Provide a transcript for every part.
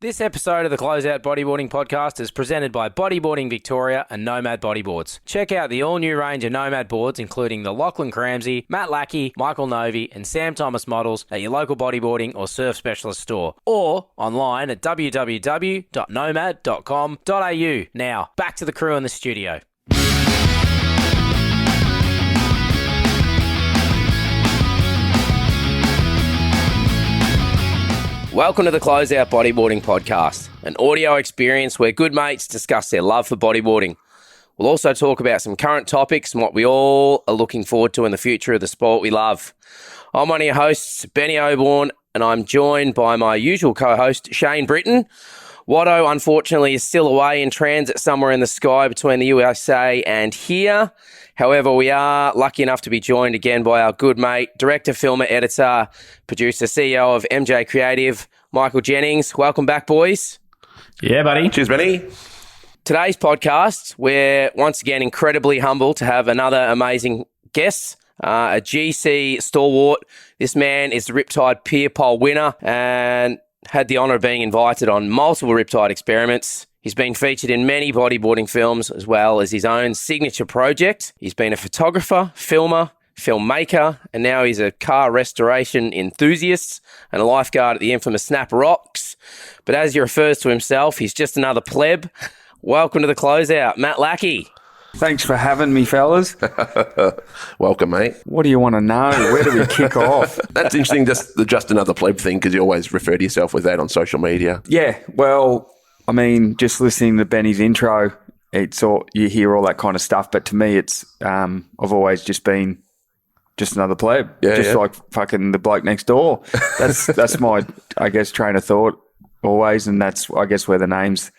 This episode of the Closeout Bodyboarding Podcast is presented by Bodyboarding Victoria and Nomad Bodyboards. Check out the all-new range of Nomad boards, including the Lachlan Cramsey, Matt Lackey, Michael Novi, and Sam Thomas models at your local bodyboarding or surf specialist store, or online at www.nomad.com.au. Now, back to the crew in the studio. Welcome to the Closeout Bodyboarding Podcast, an audio experience where good mates discuss their love for bodyboarding. We'll also talk about some current topics and what we all are looking forward to in the future of the sport we love. I'm one of your hosts, Benny Oborn, and I'm joined by my usual co-host, Shane Britton. Watto, unfortunately, is still away in transit somewhere in the sky between the USA and here. However, we are lucky enough to be joined again by our good mate, director, filmer, editor, producer, CEO of MJ Creative, Michael Jennings. Welcome back, boys. Yeah, buddy. Cheers, Benny. Today's podcast, we're once again incredibly humble to have another amazing guest, a GC stalwart. This man is the Riptide Pier Pole winner and had the honour of being invited on multiple Riptide experiments. He's been featured in many bodyboarding films as well as his own signature project. He's been a photographer, filmer, filmmaker, and now he's a car restoration enthusiast and a lifeguard at the infamous Snap Rocks. But as he refers to himself, he's just another pleb. Welcome to the Closeout, Matt Lackey. Thanks for having me, fellas. Welcome, mate. What do you want to know? Where do we kick off? That's interesting, just another pleb thing, because you always refer to yourself with that on social media. Yeah, well, I mean, just listening to Benny's intro, it's all, you hear all that kind of stuff. But to me, it's I've always just been just another pleb, like fucking the bloke next door. That's my, I guess, train of thought always, and that's, I guess, where the names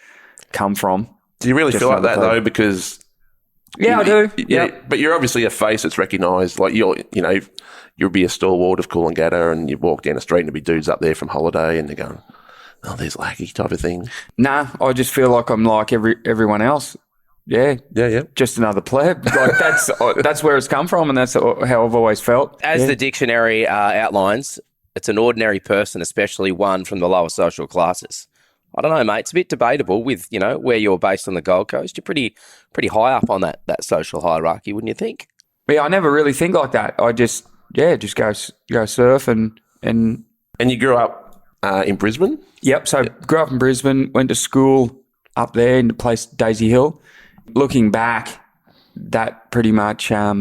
come from. Do you really feel like that, though? Because I do. Yeah, but you're obviously a face that's recognised. Like you'll be a stalwart of Coolangatta, and you walk down the street and there'll be dudes up there from holiday, and they're going, "Oh, there's Lackey," type of thing. Nah, I just feel like I'm like everyone else. Yeah. Just another pleb. Like that's where it's come from, and that's how I've always felt. As the dictionary outlines, it's an ordinary person, especially one from the lower social classes. I don't know, mate. It's a bit debatable with, where you're based on the Gold Coast. You're pretty high up on that social hierarchy, wouldn't you think? Yeah, I never really think like that. I just go surf and you grew up in Brisbane? Yep. So grew up in Brisbane, went to school up there in the place Daisy Hill. Looking back, that pretty much I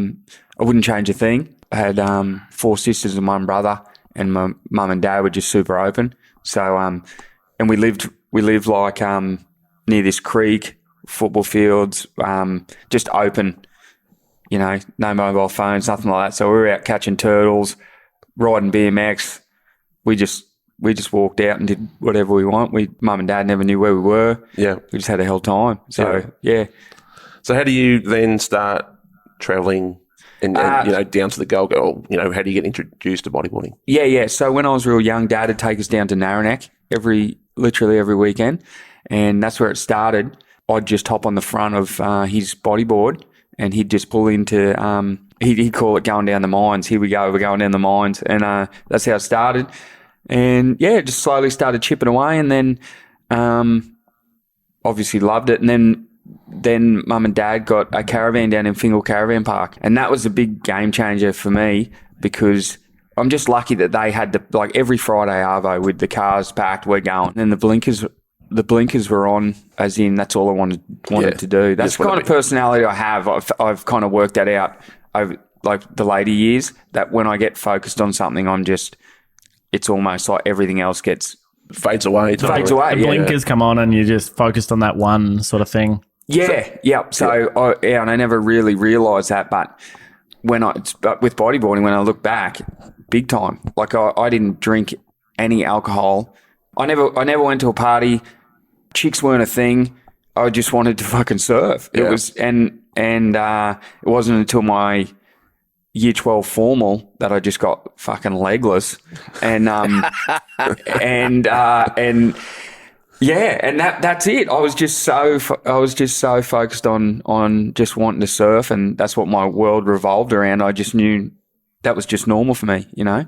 wouldn't change a thing. I had 4 sisters and 1 brother, and my mum and dad were just super open. So and we lived like near this creek, football fields, just open, no mobile phones, nothing like that. So we were out catching turtles, riding BMX. We just walked out and did whatever we want. Mum and dad never knew where we were. Yeah. We just had a hell time. So, yeah. So how do you then start travelling and down to the Gold Coast? How do you get introduced to bodyboarding? Yeah. So when I was real young, Dad would take us down to Narranac literally every weekend, and that's where it started. I'd just hop on the front of his bodyboard, and he'd just pull into he'd call it going down the mines. Here we go, we're going down the mines, and that's how it started. And just slowly started chipping away, and then obviously loved it. And then Mum and Dad got a caravan down in Fingal Caravan Park, and that was a big game changer for me, because I'm just lucky that they had every Friday arvo with the cars packed, we're going, and the blinkers were on, as in that's all I wanted to do. That's the kind of personality I have. I've kind of worked that out over the later years, that when I get focused on something, it's almost like everything else fades away. The blinkers come on and you're just focused on that one sort of thing. Yeah. So and I never really realised that, but with bodyboarding, when I look back, big time. Like I didn't drink any alcohol. I never went to a party. Chicks weren't a thing. I just wanted to fucking surf. It was and it wasn't until my year 12 formal that I just got fucking legless, and that's it. I was just so focused on just wanting to surf, and that's what my world revolved around. I just knew that was just normal for me, Yeah.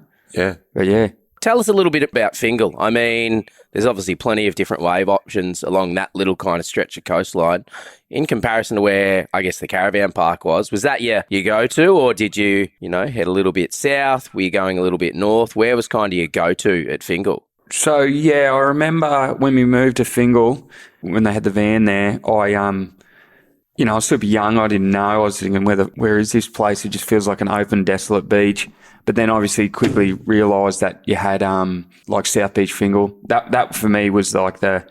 But yeah. Tell us a little bit about Fingal. I mean, there's obviously plenty of different wave options along that little kind of stretch of coastline. In comparison to where, I guess, the caravan park was that your go-to, or did you, head a little bit south? Were you going a little bit north? Where was kind of your go-to at Fingal? So, yeah, I remember when we moved to Fingal, when they had the van there, I was super young. I didn't know. I was thinking, where is this place? It just feels like an open, desolate beach. But then obviously quickly realised that you had like South Beach Fingal. That for me was like the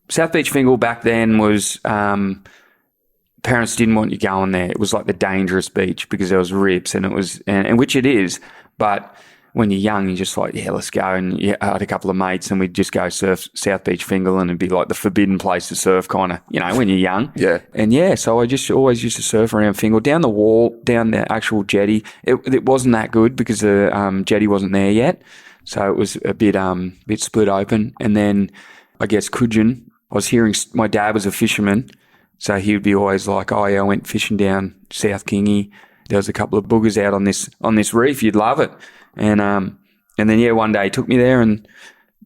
South Beach Fingal back then was parents didn't want you going there. It was like the dangerous beach because there was rips and it was and which it is. But when you're young, you're just like, yeah, let's go. And I had a couple of mates and we'd just go surf South Beach Fingal and it'd be like the forbidden place to surf kind of, when you're young. Yeah. And yeah, so I just always used to surf around Fingal, down the wall, down the actual jetty. It wasn't that good because the jetty wasn't there yet. So it was a bit split open. And then I guess Coogin, I was hearing my dad was a fisherman. So he would be always like, oh yeah, I went fishing down South Kingy. There was a couple of boogers out on this reef. You'd love it. And then yeah, one day he took me there, and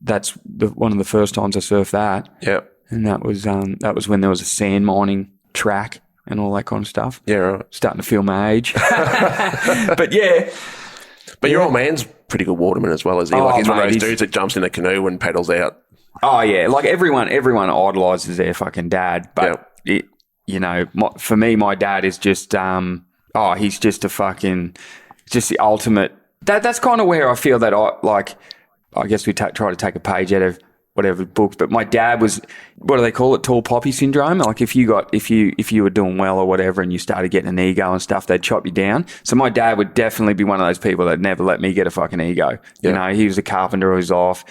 that's one of the first times I surfed that. Yeah, and that was when there was a sand mining track and all that kind of stuff. Yeah, right. Starting to feel my age, but yeah. But your old man's pretty good waterman as well, as he? Oh, like he's one of mate, those dudes that jumps in a canoe and paddles out. Oh yeah, like everyone idolises their fucking dad, but for me, my dad is just he's just just the ultimate. That's kind of where I feel that I guess we try to take a page out of whatever books, but my dad was, what do they call it, tall poppy syndrome? Like if you were doing well or whatever and you started getting an ego and stuff, they'd chop you down. So my dad would definitely be one of those people that never let me get a fucking ego. Yeah. He was a carpenter who was off,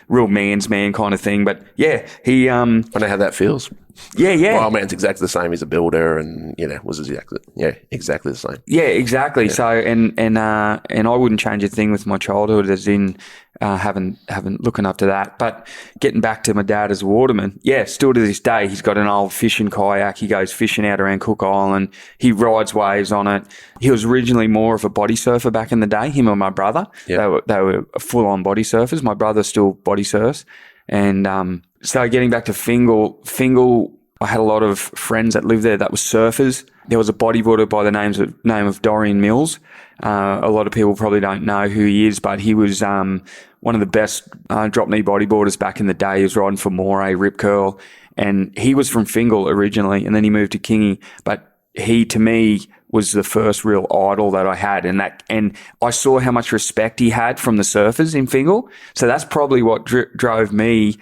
real man's man kind of thing. But yeah, he I know how that feels. Yeah. My old man's exactly the same. He's a builder and, was exactly the same. Yeah, exactly. Yeah. So, and I wouldn't change a thing with my childhood as in having looking up to that. But getting back to my dad as a waterman, yeah, still to this day, he's got an old fishing kayak. He goes fishing out around Cook Island. He rides waves on it. He was originally more of a body surfer back in the day, him and my brother. Yeah. They were full-on body surfers. My brother still body surfs. And so getting back to Fingal, I had a lot of friends that lived there that were surfers. There was a bodyboarder by the name of Dorian Mills. A lot of people probably don't know who he is, but he was one of the best drop knee bodyboarders back in the day. He was riding for Moray, Rip Curl, and he was from Fingal originally, and then he moved to Kingy. But he, to me, was the first real idol that I had, and I saw how much respect he had from the surfers in Fingal. So that's probably what drove me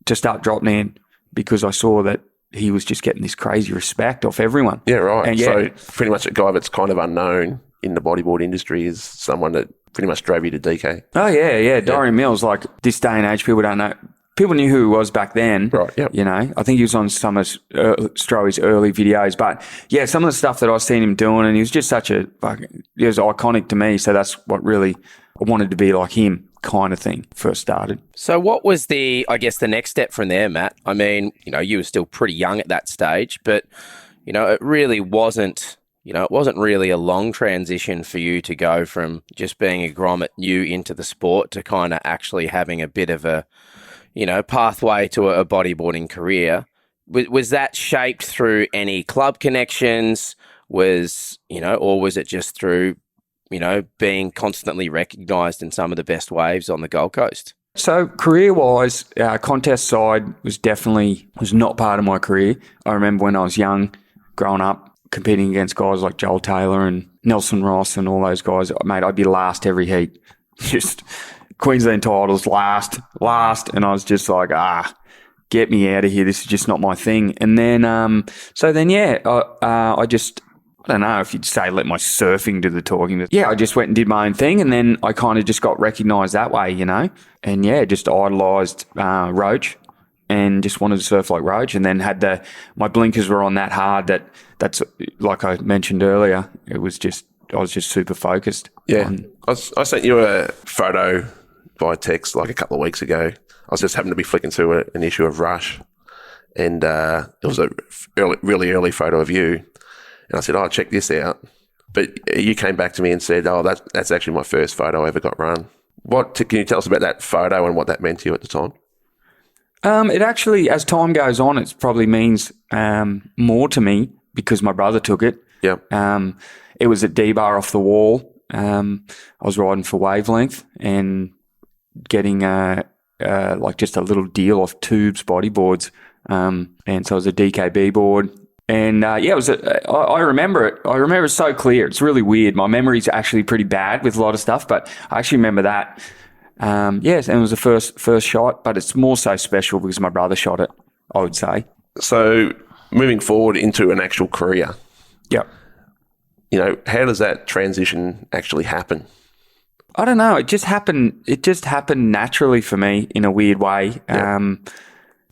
to start drop kneeing, because I saw that he was just getting this crazy respect off everyone. Yeah, right. And so pretty much a guy that's kind of unknown in the bodyboard industry is someone that pretty much drove you to DK. Oh yeah. Dorian Mills, like this day and age, people don't know. People knew who he was back then. Right, yep. I think he was on some of Stroey's early videos. But yeah, some of the stuff that I've seen him doing, and he was just he was iconic to me. So that's what really I wanted to be like him, kind of thing, first started. So what was the next step from there, Matt? I mean, you were still pretty young at that stage, but, it really wasn't, it wasn't really a long transition for you to go from just being a grommet new into the sport to kind of actually having a bit of a, pathway to a bodyboarding career. Was that shaped through any club connections? Or was it just through, being constantly recognised in some of the best waves on the Gold Coast? So career-wise, contest side was not part of my career. I remember when I was young, growing up, competing against guys like Joel Taylor and Nelson Ross and all those guys. Mate, I'd be last every heat. Just Queensland titles, last. And I was just like, get me out of here. This is just not my thing. And then, I don't know if you'd say let my surfing do the talking. But yeah, I just went and did my own thing, and then I kind of just got recognised that way, And yeah, just idolised Roach and just wanted to surf like Roach, and then had my blinkers were on that hard that's like I mentioned earlier. I was just super focused. Yeah, I sent you a photo by text like a couple of weeks ago. I was just happened to be flicking through an issue of Rush, and it was a really early photo of you. And I said, check this out. But you came back to me and said, that's actually my first photo I ever got run. Can you tell us about that photo and what that meant to you at the time? It actually, as time goes on, it probably means more to me because my brother took it. Yeah. It was at D-Bar off the wall. I was riding for Wavelength and getting like just a little deal off Tubes bodyboards. And so it was a DKB board. And it was. I remember it. I remember it so clear. It's really weird. My memory's actually pretty bad with a lot of stuff, but I actually remember that. Yes, and it was the first shot, but it's more so special because my brother shot it, I would say. So moving forward into an actual career, Yeah. How does that transition actually happen? I don't know. It just happened naturally for me in a weird way. Yeah.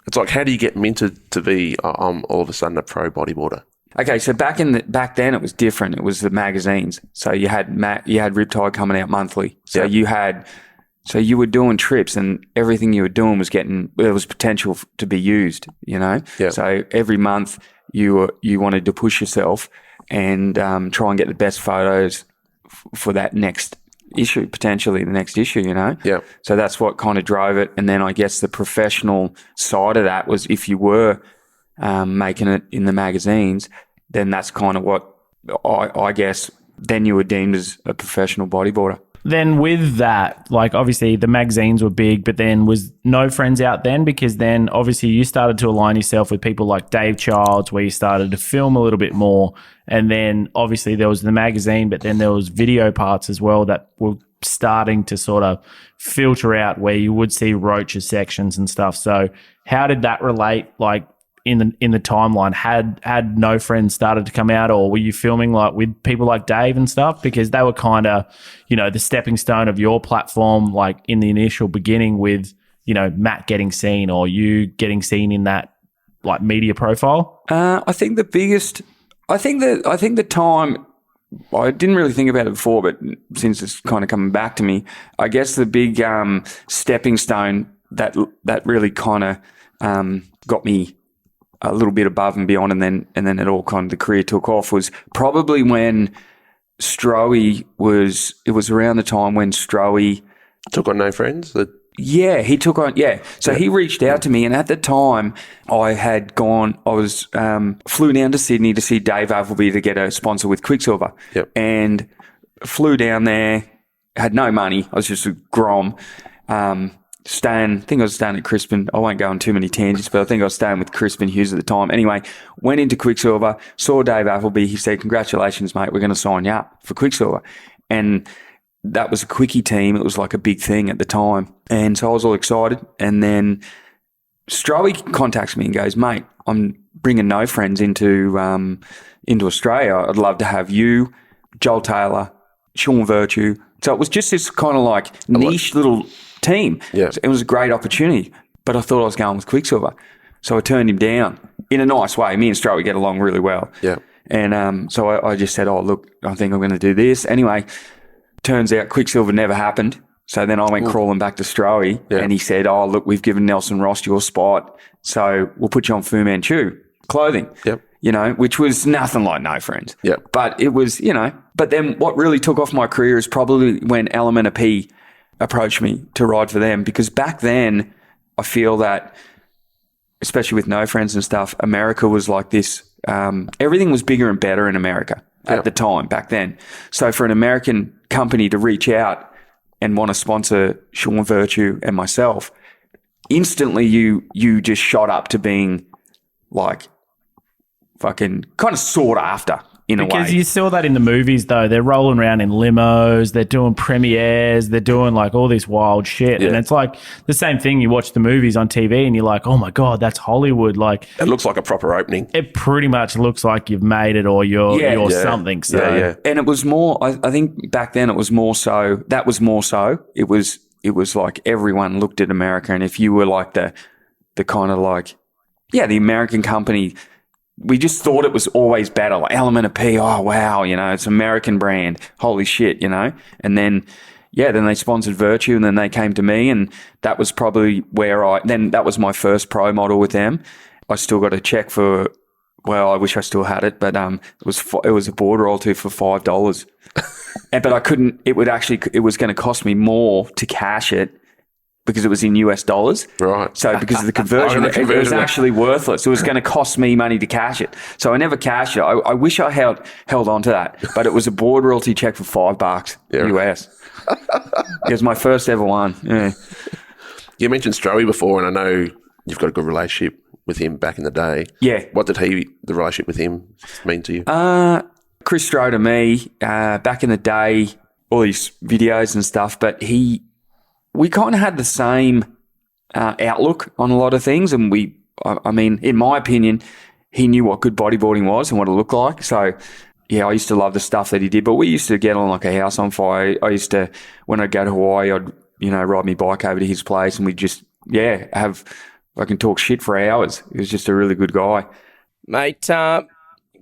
It's like, how do you get minted to be all of a sudden a pro bodyboarder? Okay, so back then it was different. It was the magazines. So you had Riptide coming out monthly. So you were doing trips, and everything you were doing there was potential to be used. Yeah. So every month you wanted to push yourself and try and get the best photos for that next issue, potentially the next issue. Yeah. So that's what kind of drove it. And then I guess the professional side of that was if you were making it in the magazines, then that's kind of what I guess then you were deemed as a professional bodyboarder. Then with that, like obviously the magazines were big, but then was No Friends out then? Because then obviously you started to align yourself with people like Dave Childs, where you started to film a little bit more. And then obviously there was the magazine, but then there was video parts as well that were starting to sort of filter out where you would see Roach's sections and stuff. So how did that relate, like in the timeline? Had No Friends started to come out, or were you filming like with people like Dave and stuff? Because they were kind of, the stepping stone of your platform, like in the initial beginning with, Matt getting seen or you getting seen in that like media profile. I think the time, I didn't really think about it before, but since it's kind of coming back to me, I guess the big stepping stone that really kind of got me a little bit above and beyond, and then it all kind of the career took off was probably when Stroey was. It was around the time when Stroey took on No Friends. Yeah, he took on. Yeah, so he reached out to me, and at the time, I was flew down to Sydney to see Dave Appleby to get a sponsor with Quicksilver. Yep. And flew down there. Had no money. I was just a grom. I think I was staying at Crispin. I won't go on too many tangents, but I think I was staying with Crispin Hughes at the time. Anyway, went into Quicksilver, saw Dave Appleby. He said, "Congratulations, mate. We're going to sign you up for Quicksilver." And that was a quickie team. It was like a big thing at the time. And so I was all excited. And then Stroey contacts me and goes, "Mate, I'm bringing No Friends into Australia. I'd love to have you, Joel Taylor, Sean Virtue." So it was just this kind of like niche little team. Yeah. It was a great opportunity, but I thought I was going with Quicksilver. So I turned him down in a nice way. Me and Stroey get along really well. Yeah. And so I just said, "Oh, look, I think I'm going to do this." Anyway, turns out Quicksilver never happened. So then I went crawling back to Stroey and he said, "Oh, look, we've given Nelson Ross your spot. So we'll put you on Fu Manchu clothing." Yep. Which was nothing like No Friends. Yep. But it was, but then what really took off my career is probably when Element of P approached me to ride for them, because back then I feel that, especially with No Friends and stuff, America was like this. Everything was bigger and better in America at the time back then. So for an American company to reach out and want to sponsor Sean Virtue and myself, instantly you just shot up to being like fucking kind of sought after in a way. Because you saw that in the movies, though. They're rolling around in limos, they're doing premieres, they're doing like all this wild shit. Yeah. And it's like the same thing. You watch the movies on TV and you're like, "Oh my God, that's Hollywood." Like, it looks like a proper opening. It pretty much looks like you've made it or you're something. So. Yeah. And it was more, I think back then it was more so, that was more so. It was like everyone looked at America, and if you were like the kind of like, the American company, we just thought it was always better. Like Element of P, oh wow, it's an American brand. Holy shit, And then, then they sponsored Virtue, and then they came to me, and that was probably where that was my first pro model with them. I still got a check for Well, I wish I still had it, but it was a board royalty for $5. But I couldn't. It was going to cost me more to cash it because it was in US dollars. Right. So because of the conversion, it was actually worthless. It was going to cost me money to cash it. So I never cashed it. I wish I held on to that, but it was a board royalty check for $5 US. It was my first ever one. Yeah. You mentioned Stroey before, and I know you've got a good relationship with him back in the day. Yeah. What did the relationship with him mean to you? Chris Stroh to me, back in the day, all these videos and stuff, but we kind of had the same outlook on a lot of things. And I mean, in my opinion, he knew what good bodyboarding was and what it looked like. So, yeah, I used to love the stuff that he did, but we used to get on like a house on fire. I used to, when I'd go to Hawaii, I'd, ride my bike over to his place and we'd just, I can talk shit for hours. He was just a really good guy. Mate,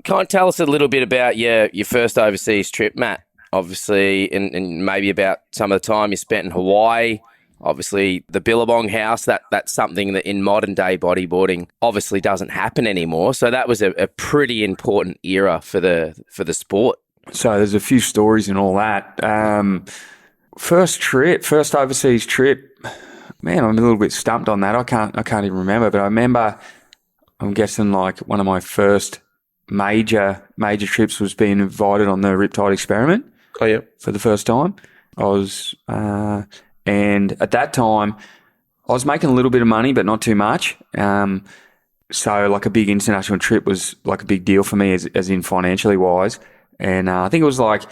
can't tell us a little bit about your first overseas trip, Matt? Obviously, and maybe about some of the time you spent in Hawaii. Obviously, the Billabong House, that's something that in modern day bodyboarding obviously doesn't happen anymore. So that was a pretty important era for the sport. So there's a few stories and all that. First overseas trip, man, I'm a little bit stumped on that. I can't even remember, but I remember, I'm guessing like one of my first major trips was being invited on the Riptide experiment. Oh, yeah. For the first time. I was, and at that time, I was making a little bit of money, but not too much. So like a big international trip was like a big deal for me as in financially wise. And I think it was like,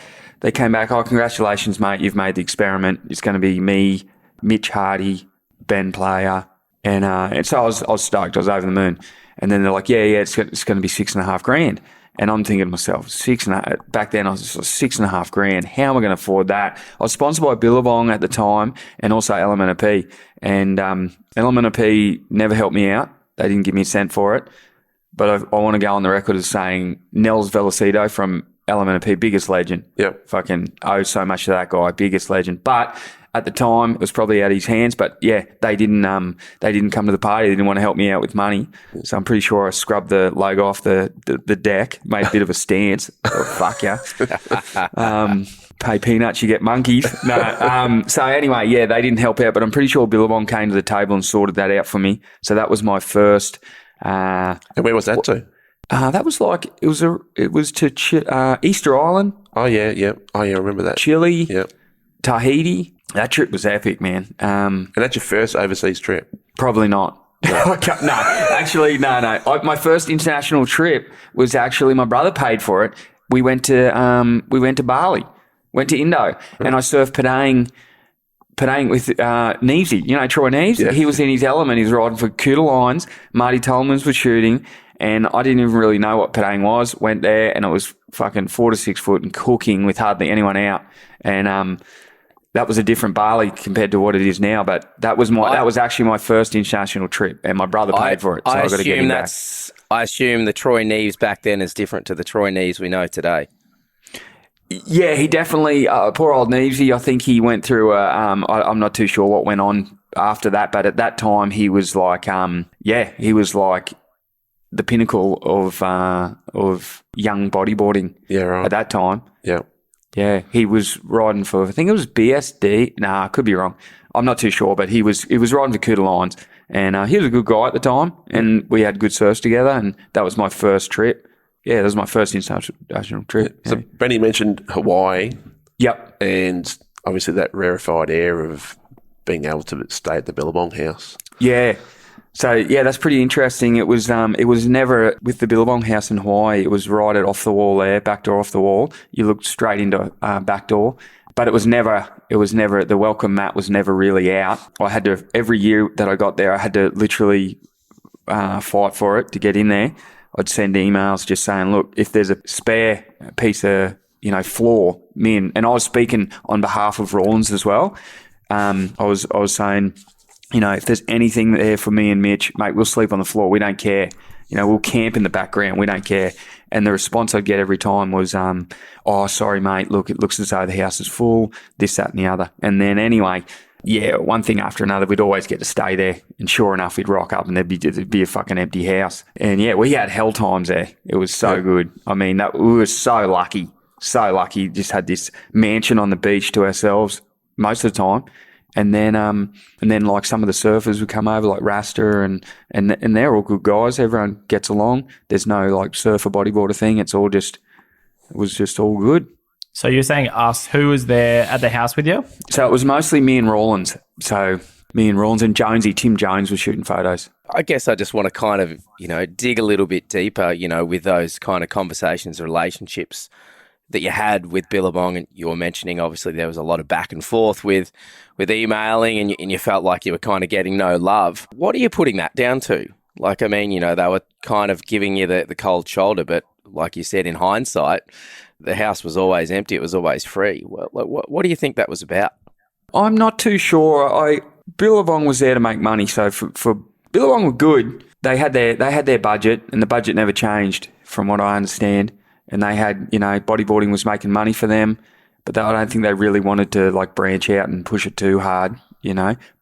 they came back, oh, congratulations, mate, you've made the experiment. It's going to be me, Mitch Hardy, Ben Player. And so I was stoked. I was over the moon. And then they're like, yeah, it's going to be $6,500. And I'm thinking to myself, back then I was just $6,500. How am I going to afford that? I was sponsored by Billabong at the time and also Element of P. And Element of P never helped me out. They didn't give me a cent for it. But I want to go on the record as saying Nels Velocito from Element of P, biggest legend. Yep. Fucking owe so much to that guy, biggest legend. But at the time, it was probably out of his hands. But yeah, they didn't come to the party. They didn't want to help me out with money. So I'm pretty sure I scrubbed the logo off the deck, made a bit of a stance. Oh, fuck yeah. Pay peanuts, you get monkeys. No. So anyway, yeah, they didn't help out, but I'm pretty sure Billabong came to the table and sorted that out for me. So that was my first. And where was that to? That was like it was to Easter Island. Oh yeah, yeah. Oh yeah, I remember that. Chile. Yeah. Tahiti. That trip was epic, man. And that's your first overseas trip? Probably not. No, actually, no. My first international trip was actually my brother paid for it. We went to Bali, went to Indo, and I surfed Padang with Neevesy, Troy Neves. Yeah. He was in his element. He was riding for Cooter Lines. Marty Tolmans was shooting, and I didn't even really know what Padang was. Went there, and it was fucking 4 to 6 foot and cooking with hardly anyone out. And that was a different Bali compared to what it is now. But that was actually my first international trip, and my brother paid for it. So I got to get him back. I assume the Troy Neves back then is different to the Troy Neves we know today. Yeah, he definitely, poor old Neevesy, I think he went through, I'm not too sure what went on after that, but at that time he was like, he was like the pinnacle of young bodyboarding. Yeah, right. At that time. Yeah. Yeah, he was riding for, I think it was BSD. Nah, I could be wrong. I'm not too sure, but he was riding for Cooter Lines, and he was a good guy at the time, and we had good surfs together, and that was my first trip. Yeah, that was my first international trip. So Benny mentioned Hawaii. Yep. And obviously that rarefied air of being able to stay at the Billabong House. Yeah. So yeah, that's pretty interesting. It was never with the Billabong House in Hawaii. It was right off the wall there, back door off the wall. You looked straight into back door, but it was never the welcome mat was never really out. I had to, every year that I got there, I had to literally fight for it to get in there. I'd send emails just saying, look, if there's a spare piece of floor, and I was speaking on behalf of Rawlins as well. I was saying, if there's anything there for me and Mitch, mate, we'll sleep on the floor. We don't care. We'll camp in the background. We don't care. And the response I'd get every time was, oh, sorry, mate. Look, it looks as though the house is full, this, that, and the other. And then anyway, yeah, one thing after another, we'd always get to stay there. And sure enough, we'd rock up and there'd be a fucking empty house. And yeah, we had hell times there. It was so good. I mean, we were so lucky. So lucky. Just had this mansion on the beach to ourselves most of the time. And then like some of the surfers would come over, like Rasta, and they're all good guys. Everyone gets along. There's no like surfer bodyboarder thing. It was just all good. So you're saying us, who was there at the house with you? So it was mostly me and Rawlins. So me and Rawlins and Jonesy, Tim Jones was shooting photos. I guess I just want to kind of, dig a little bit deeper, with those kind of conversations, relationships that you had with Billabong. And you were mentioning, obviously, there was a lot of back and forth with emailing and you felt like you were kind of getting no love. What are you putting that down to? Like, I mean, they were kind of giving you the cold shoulder, but like you said, in hindsight, the house was always empty. It was always free. Well, what do you think that was about? I'm not too sure. Billabong was there to make money. So for Billabong were good. They had their budget, and the budget never changed from what I understand. And they had, bodyboarding was making money for them, but I don't think they really wanted to like branch out and push it too hard,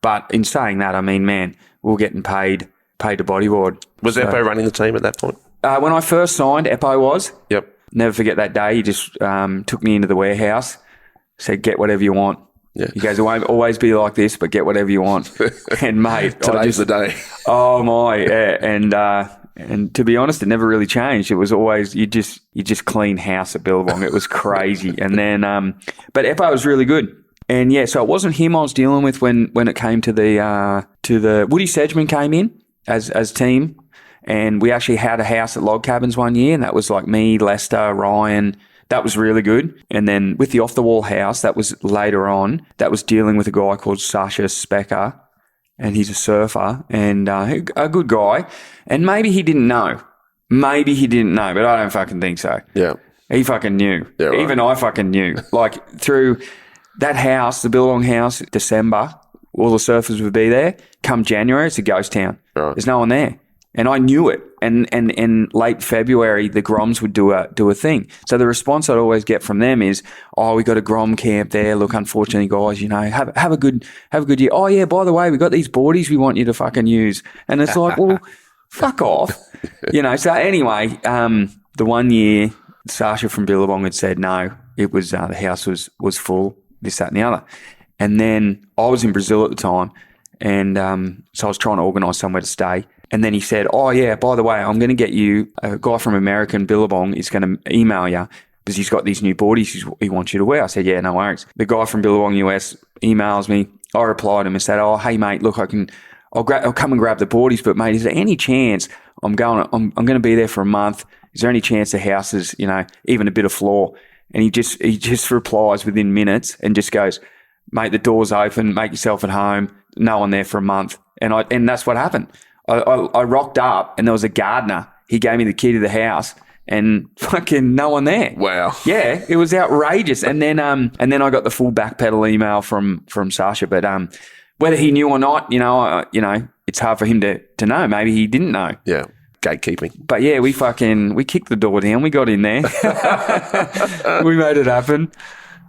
But in saying that, I mean, man, we were getting paid to bodyboard. Was Eppo running the team at that point? When I first signed, Eppo was. Yep. Never forget that day. He just took me into the warehouse, said, "Get whatever you want." Yeah. He goes, "It won't always be like this, but get whatever you want." And mate, today's the day. Oh my, yeah. And to be honest, it never really changed. It was always you just clean house at Billabong. It was crazy. And then, but Eppo was really good. And yeah, so it wasn't him I was dealing with when it came to the Woody Sedgman came in as team. And we actually had a house at Log Cabins one year, and that was like me, Lester, Ryan. That was really good. And then with the Off the Wall house, that was later on, that was dealing with a guy called Sasha Specker, and he's a surfer and a good guy. And maybe he didn't know. But I don't fucking think so. Yeah. He fucking knew. Yeah, right. Even I fucking knew. Like through that house, the Billabong house, December, all the surfers would be there. Come January, it's a ghost town. Right. There's no one there. And I knew it. And late February, the Groms would do a thing. So the response I'd always get from them is, "Oh, we got a Grom camp there. Look, unfortunately, guys, have a good year. Oh yeah, by the way, we got these boardies we want you to fucking use." And it's like, well, fuck off, So anyway, the one year Sasha from Billabong had said no. It was the house was full. This, that, and the other. And then I was in Brazil at the time, and so I was trying to organise somewhere to stay. And then he said, "Oh, yeah, by the way, I'm going to get you, a guy from American Billabong is going to email you because he's got these new boardies he wants you to wear." I said, "Yeah, no worries." The guy from Billabong US emails me. I replied to him and said, "Oh, hey, mate, look, I'll come and grab the boardies, but, mate, is there any chance I'm going to be there for a month? Is there any chance the house is, even a bit of floor?" And he just replies within minutes and just goes, "Mate, the door's open. Make yourself at home. No one there for a month." And that's what happened. I rocked up and there was a gardener. He gave me the key to the house and fucking no one there. Wow. Yeah, it was outrageous. And then I got the full backpedal email from Sasha. But whether he knew or not, it's hard for him to know. Maybe he didn't know. Yeah. Gatekeeping. But yeah, we kicked the door down. We got in there. We made it happen.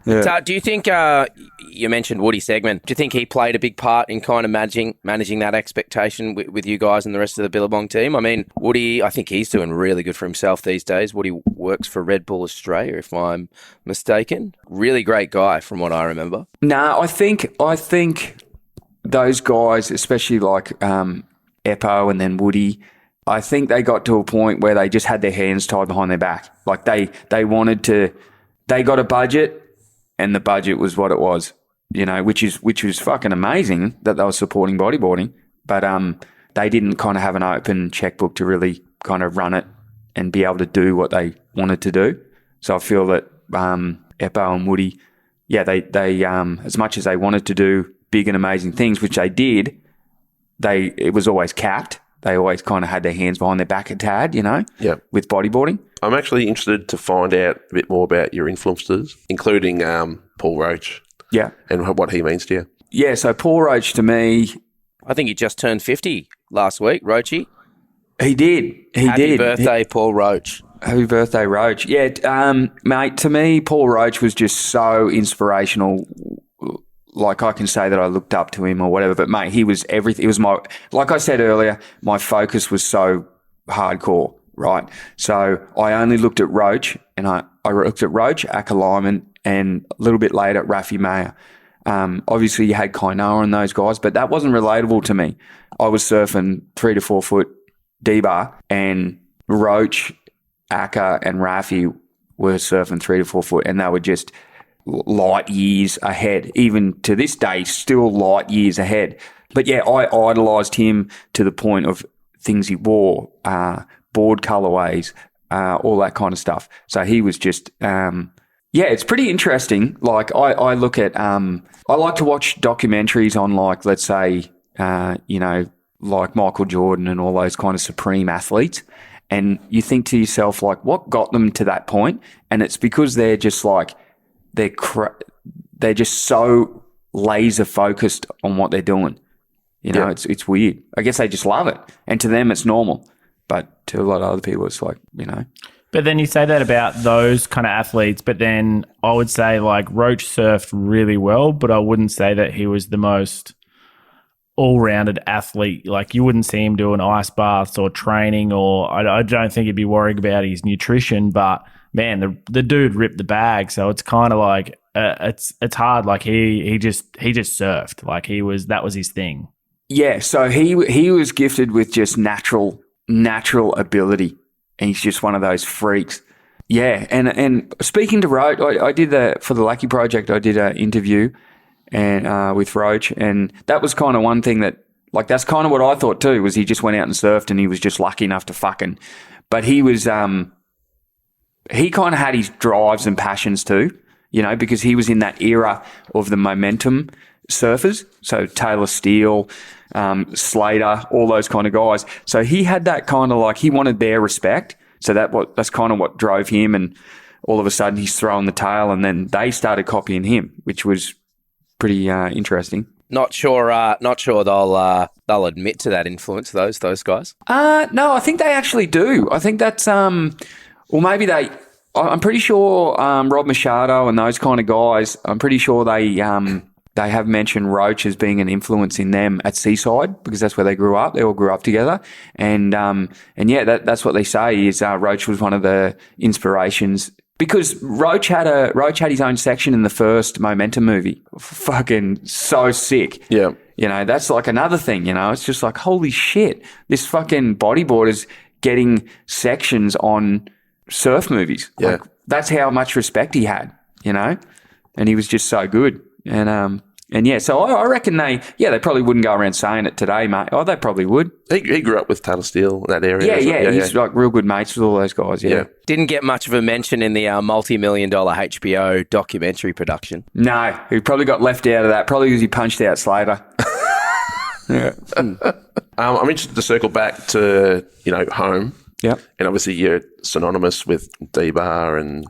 Yeah. So do you think, you mentioned Woody Sedgman, do you think he played a big part in kind of managing that expectation with you guys and the rest of the Billabong team? I mean, Woody, I think he's doing really good for himself these days. Woody works for Red Bull Australia, if I'm mistaken. Really great guy from what I remember. No, I think those guys, especially like Eppo and then Woody, I think they got to a point where they just had their hands tied behind their back. Like they got a budget, and the budget was what it was, which was fucking amazing that they were supporting bodyboarding. But they didn't kind of have an open checkbook to really kind of run it and be able to do what they wanted to do. So I feel that Eppo and Woody, yeah, they as much as they wanted to do big and amazing things, which they did, it was always capped. They always kind of had their hands behind their back a tad, with bodyboarding. I'm actually interested to find out a bit more about your influences, including Paul Roach. Yeah. And what he means to you. Yeah, so Paul Roach to me... I think he just turned 50 last week, Roachy. He did. Happy birthday, Paul Roach. Happy birthday, Roach. Yeah, mate, to me, Paul Roach was just so inspirational. like I can say that I looked up to him or whatever, but mate, he was everything. It was my, like I said earlier, my focus was so hardcore, right? So I only looked at Roach, and I looked at Roach, Aka Lyman, and a little bit later, Rafi Mayer. Obviously you had Kainoa and those guys, but that wasn't relatable to me. I was surfing 3 to 4 foot D-bar, and Roach, Aka, and Rafi were surfing 3 to 4 foot, and they were just light years ahead. Even to this day, still light years ahead. But yeah, I idolised him to the point of things he wore, board colourways, all that kind of stuff. So he was just, it's pretty interesting. Like I look at, I like to watch documentaries on, like, let's say, like Michael Jordan and all those kind of supreme athletes. And you think to yourself, like, what got them to that point? And it's because they're just like, they're just so laser focused on what they're doing. It's weird. I guess they just love it. And to them, it's normal. But to a lot of other people, it's like, But then you say that about those kind of athletes, but then I would say, like, Roach surfed really well, but I wouldn't say that he was the most all-rounded athlete. Like, you wouldn't see him doing ice baths or training, or I don't think he'd be worrying about his nutrition, but man, the dude ripped the bag. So it's kind of like, it's hard. Like he just surfed. Like that was his thing. Yeah. So he was gifted with just natural ability. And he's just one of those freaks. Yeah. And speaking to Roach, I did for the Lackey Project, I did an interview with Roach, and that was kind of one thing that, like, that's kind of what I thought too, was he just went out and surfed and he was just lucky enough to fucking, but he was, he kind of had his drives and passions too, because he was in that era of the momentum surfers. So Taylor Steele, Slater, all those kind of guys. So he had that kind of, like, he wanted their respect. So that's kind of what drove him. And all of a sudden he's throwing the tail, and then they started copying him, which was pretty interesting. Not sure they'll admit to that influence, those guys. No, I think they actually do. I think that's well, maybe I'm pretty sure Rob Machado and those kind of guys, I'm pretty sure they have mentioned Roach as being an influence in them at Seaside, because that's where they grew up. They all grew up together. And yeah, that's what they say is Roach was one of the inspirations, because Roach had his own section in the first Momentum movie. Fucking so sick. Yeah. That's like another thing, it's just like, holy shit, this fucking bodyboarder's getting sections on surf movies. Yeah. Like, that's how much respect he had, and he was just so good. And yeah, so I reckon they probably wouldn't go around saying it today, mate. Oh, they probably would. He grew up with Taylor Steele in that area. Yeah, he's like real good mates with all those guys. Yeah. Didn't get much of a mention in the multi-million-dollar HBO documentary production. No, he probably got left out of that. Probably because he punched out Slater. Yeah. I'm interested to circle back to home. Yeah. And obviously you're synonymous with D-bar and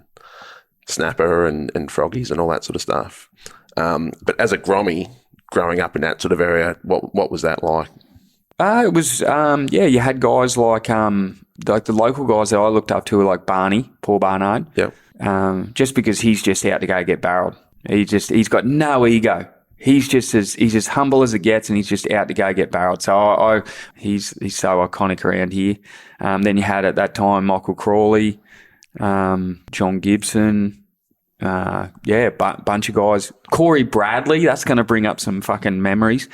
Snapper and Froggies and all that sort of stuff. But as a Grommy, growing up in that sort of area, what was that like? It was, you had guys like the local guys that I looked up to were like Barney, Paul Barnard. Yeah. Just because he's just out to go get barreled. He's got no ego. He's as humble as it gets, and he's just out to go get barreled. So he's so iconic around here. Then you had at that time Michael Crawley, John Gibson, bunch of guys. Corey Bradley, that's going to bring up some fucking memories.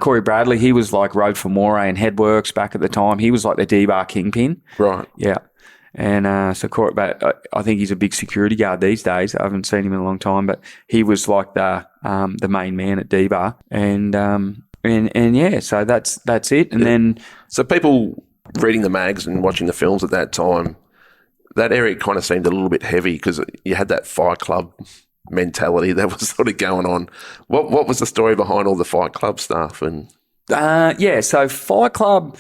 Corey Bradley, he was like rode for Moray and Headworks back at the time. He was like the D-bar kingpin. Right. Yeah. And so Corey, but I think he's a big security guard these days. I haven't seen him in a long time, but he was like the main man at D-bar. And yeah, so that's it. And then so people reading the mags and watching the films at that time, that area kind of seemed a little bit heavy because you had that Fight Club mentality that was sort of going on. What was the story behind all the Fight Club stuff? And so Fight Club,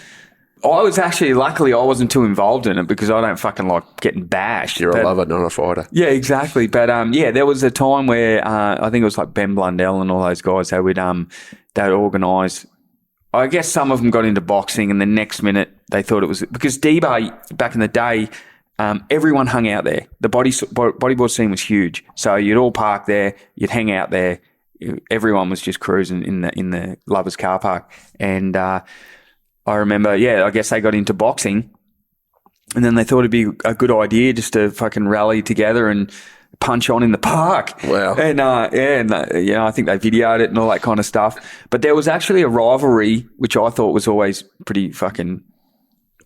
luckily I wasn't too involved in it because I don't fucking like getting bashed. You're a lover, not a fighter. Yeah, exactly. But there was a time where I think it was like Ben Blundell and all those guys, they'd organise. I guess some of them got into boxing, and the next minute they thought it was because D-Bar back in the day. Everyone hung out there. The bodyboard scene was huge. So you'd all park there, you'd hang out there, everyone was just cruising in the Lovers car park. And I remember, I guess they got into boxing, and then they thought it'd be a good idea just to fucking rally together and punch on in the park. Wow. And I think they videoed it and all that kind of stuff. But there was actually a rivalry, which I thought was always pretty fucking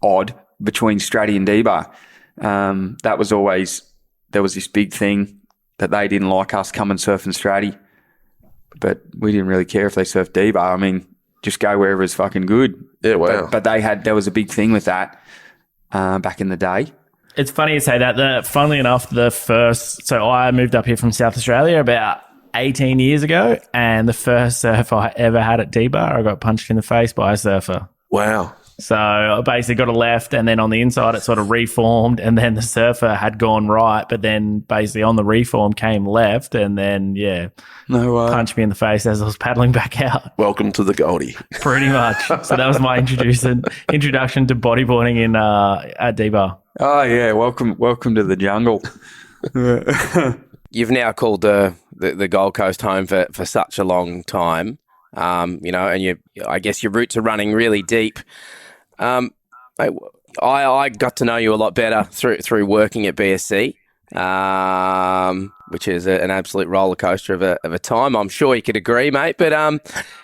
odd, between Stratty and D-Bar. That was always, there was this big thing that they didn't like us coming surfing Stratty, but we didn't really care if they surfed D-Bar. I mean, just go wherever it's fucking good. Yeah, wow. But there was a big thing with that back in the day. It's funny you say that. Funnily enough, so I moved up here from South Australia about 18 years ago, and the first surf I ever had at D-Bar, I got punched in the face by a surfer. Wow. So I basically got a left, and then on the inside it sort of reformed, and then the surfer had gone right, but then basically on the reform came left, and then, punched me in the face as I was paddling back out. Welcome to the Goldie. Pretty much. So that was my introduction to bodyboarding at D-Bar. Oh, yeah. Welcome to the jungle. You've now called the Gold Coast home for such a long time, and I guess your roots are running really deep. I got to know you a lot better through working at BSC, which is an absolute roller coaster of a time. I'm sure you could agree, mate. But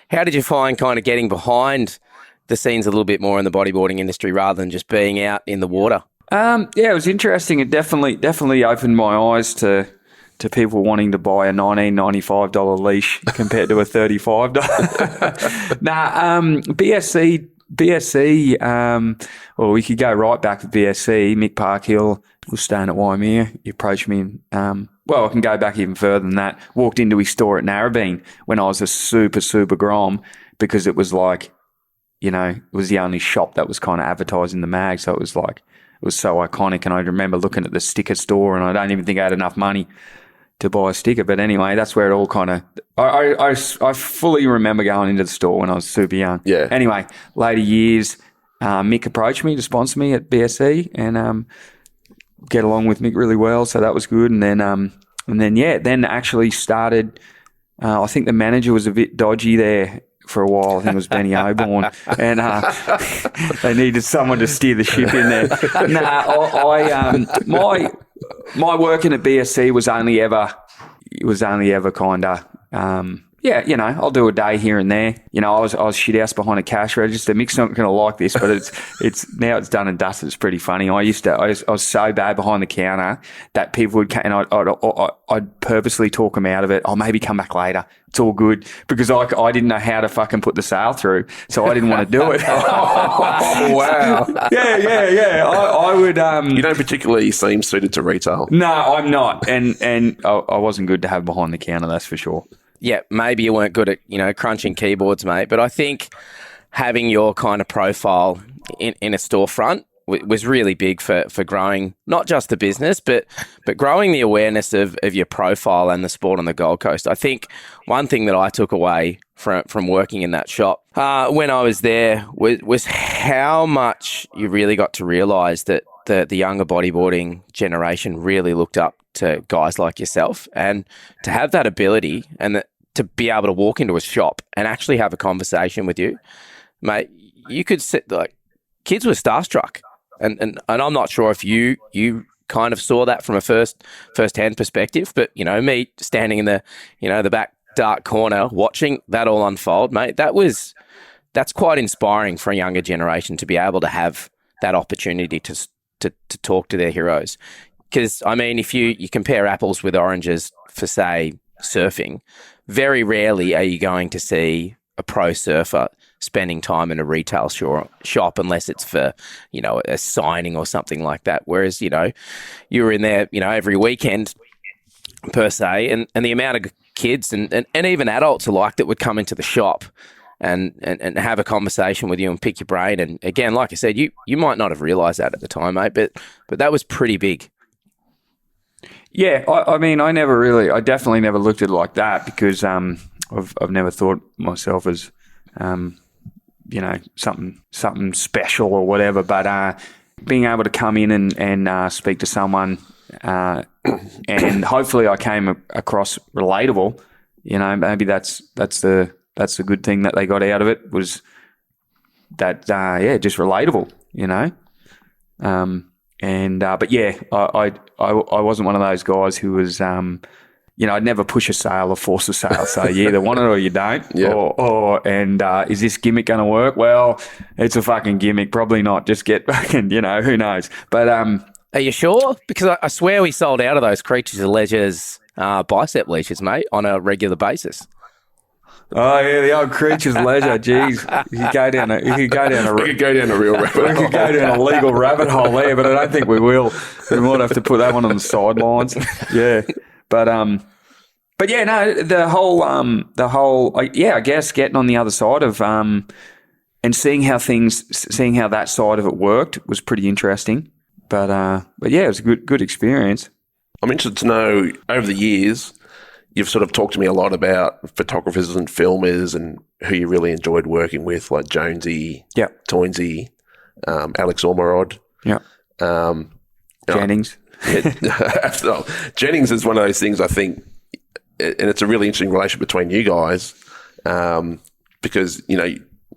how did you find kind of getting behind the scenes a little bit more in the bodyboarding industry rather than just being out in the water? It was interesting. It definitely opened my eyes to people wanting to buy a $19.95 leash compared to a $35. BSC, well, we could go right back to BSC. Mick Parkhill was staying at Waimea. He approached me. I can go back even further than that. Walked into his store at Narrabeen when I was a super, super grom, because it was like, it was the only shop that was kind of advertising the mag. So it was so iconic. And I remember looking at the sticker store, and I don't even think I had enough money to buy a sticker. But anyway, that's where it all kind of, I fully remember going into the store when I was super young. Yeah. Anyway, later years, Mick approached me to sponsor me at BSC, and get along with Mick really well. So that was good. And then actually started, I think the manager was a bit dodgy there for a while. I think it was Benny Oborn, and they needed someone to steer the ship in there. My working at BSC was only ever kind of, I'll do a day here and there. I was shit house behind a cash register. Mick's not going to like this, but it's now it's done and dusted. It's pretty funny. I was so bad behind the counter that people would, and I'd purposely talk them out of it. I'll maybe come back later. It's all good, because I didn't know how to fucking put the sale through, so I didn't want to do it. Oh, wow. Yeah. I would. You don't particularly seem suited to retail. No, I'm not, and I wasn't good to have behind the counter. That's for sure. Yeah, maybe you weren't good at, crunching keyboards, mate. But I think having your kind of profile in a storefront was really big for growing not just the business, but growing the awareness of your profile and the sport on the Gold Coast. I think one thing that I took away from working in that shop when I was there was how much you really got to realise that the younger bodyboarding generation really looked up to guys like yourself, and to have that ability and to be able to walk into a shop and actually have a conversation with you, mate. You could sit, like, kids were starstruck, and I'm not sure if you kind of saw that from a first-hand perspective, but me standing in the the back dark corner watching that all unfold, mate, that's quite inspiring for a younger generation to be able to have that opportunity to talk to their heroes. Because, I mean, if you compare apples with oranges for, say, surfing, very rarely are you going to see a pro surfer spending time in a retail shop unless it's for, a signing or something like that. Whereas, you were in there, every weekend per se, and the amount of kids and even adults alike that would come into the shop and have a conversation with you and pick your brain. And again, like I said, you might not have realised that at the time, mate, but that was pretty big. Yeah, I mean, I definitely never looked at it like that, because I've never thought myself as, something special or whatever. But being able to come in and speak to someone, and hopefully I came across relatable, You know, maybe that's the good thing that they got out of it was that just relatable. You know, but yeah, I wasn't one of those guys who was I'd never push a sale or force a sale. So you either want it or you don't. Yeah. Is this gimmick going to work? Well, it's a fucking gimmick. Probably not. Just get fucking, who knows? But Are you sure? Because I swear we sold out of those Creatures of Leisure's bicep leashes, mate, on a regular basis. oh yeah, the old Creature's Leisure. Jeez, you could go down a We could go down a real rabbit we hole. could go down a legal rabbit hole there, but I don't think we will. We might have to put that one on the sidelines. Yeah, but yeah, no, the whole, I guess getting on the other side of and seeing how that side of it worked was pretty interesting. But yeah, it was a good experience. I'm interested to know, over the years, you've sort of talked to me a lot about photographers and filmers and who you really enjoyed working with, like Jonesy, Toinsy, Alex Ormerod. Yeah. Jennings. Jennings is one of those things, I think, and it's a really interesting relationship between you guys, because,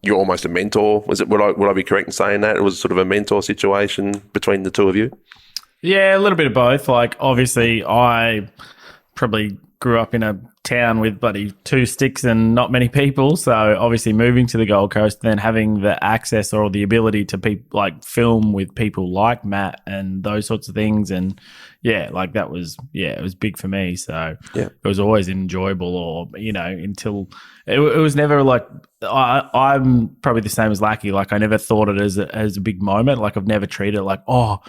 you're almost a mentor. Would I be correct in saying that? It was sort of a mentor situation between the two of you? Yeah, a little bit of both. Like, obviously, I probably grew up in a town with bloody 2 sticks and not many people. So obviously moving to the Gold Coast, then having the access or the ability to film with people like Matt and those sorts of things. And yeah, like that was, it was big for me. So it was always enjoyable, or, until it was never like, I'm probably the same as Lackey. Like, I never thought it as a big moment. Like, I've never treated it like, oh,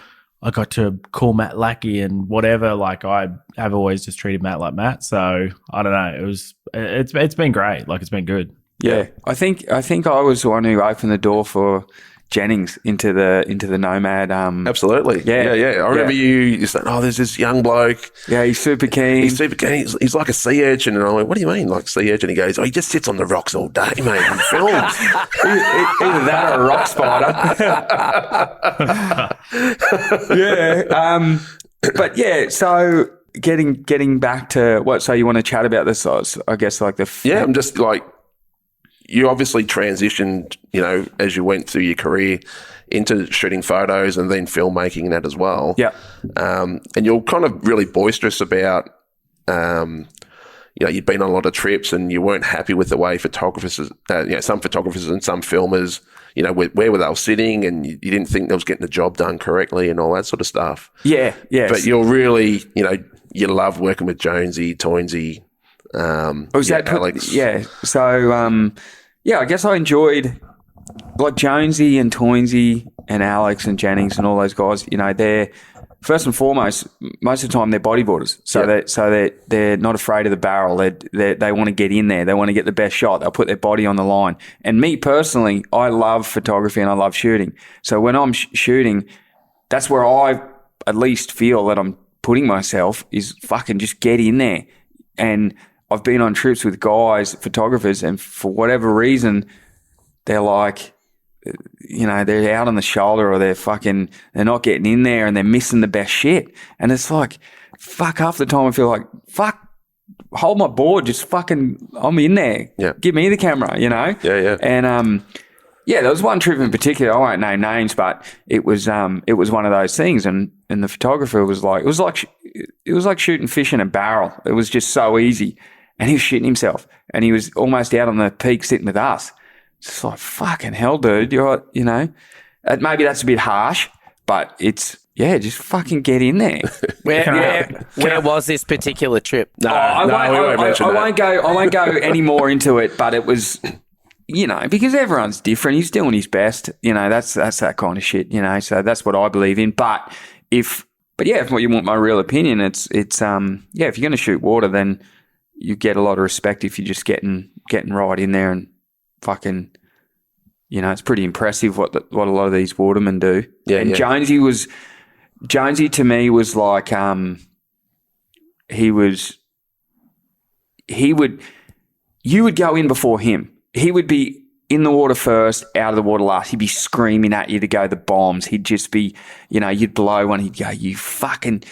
I got to call Matt Lackey and whatever. Like, I have always just treated Matt like Matt. So I don't know. It's been great. Like, it's been good. Yeah, I think I was the one who opened the door for Jennings into the Nomad. Absolutely. Yeah. I remember you saying, "Oh, there's this young bloke. Yeah, he's super keen. He's like a sea urchin." And I went, "What do you mean, like sea urchin?" He goes, "Oh, he just sits on the rocks all day, mate, and films." Either that or a rock spider. Yeah. But yeah, so getting back to what? So you want to chat about this? I guess like the I'm just like, you obviously transitioned, as you went through your career into shooting photos and then filmmaking and that as well. Yeah. And you're kind of really boisterous about, you'd been on a lot of trips and you weren't happy with the way photographers, some photographers and some filmers, where were they sitting, and you didn't think they was getting the job done correctly and all that sort of stuff. Yeah. Yeah. But you're really, you love working with Jonesy, Toinsy, Alex. Yeah. So, I guess I enjoyed like Jonesy and Toinsy and Alex and Jennings and all those guys. They're first and foremost, most of the time they're bodyboarders. So they're not afraid of the barrel. They want to get in there. They want to get the best shot. They'll put their body on the line. And me personally, I love photography and I love shooting. So when I'm shooting, that's where I at least feel that I'm putting myself, is fucking just get in there. And I've been on trips with guys, photographers, and for whatever reason, they're like, they're out on the shoulder, or they're not getting in there, and they're missing the best shit. And it's like, fuck, half the time I feel like, fuck, hold my board, just fucking, I'm in there. Yeah. Give me the camera, Yeah. And, there was one trip in particular, I won't name names, but it was one of those things. And the photographer was like, it was like shooting fish in a barrel. It was just so easy. And he was shitting himself, and he was almost out on the peak sitting with us. It's like, fucking hell, dude. Maybe that's a bit harsh, but it's, just fucking get in there. Where was this particular trip? I won't go any more into it, but it was, because everyone's different. He's doing his best. That's that kind of shit, so that's what I believe in. But if you want my real opinion, it's if you're going to shoot water, then you get a lot of respect if you're just getting right in there and fucking, it's pretty impressive what a lot of these watermen do. Yeah. And Jonesy to me was like, you would go in before him. He would be in the water first, out of the water last. He'd be screaming at you to go the bombs. He'd just be, you'd blow one. He'd go, you fucking,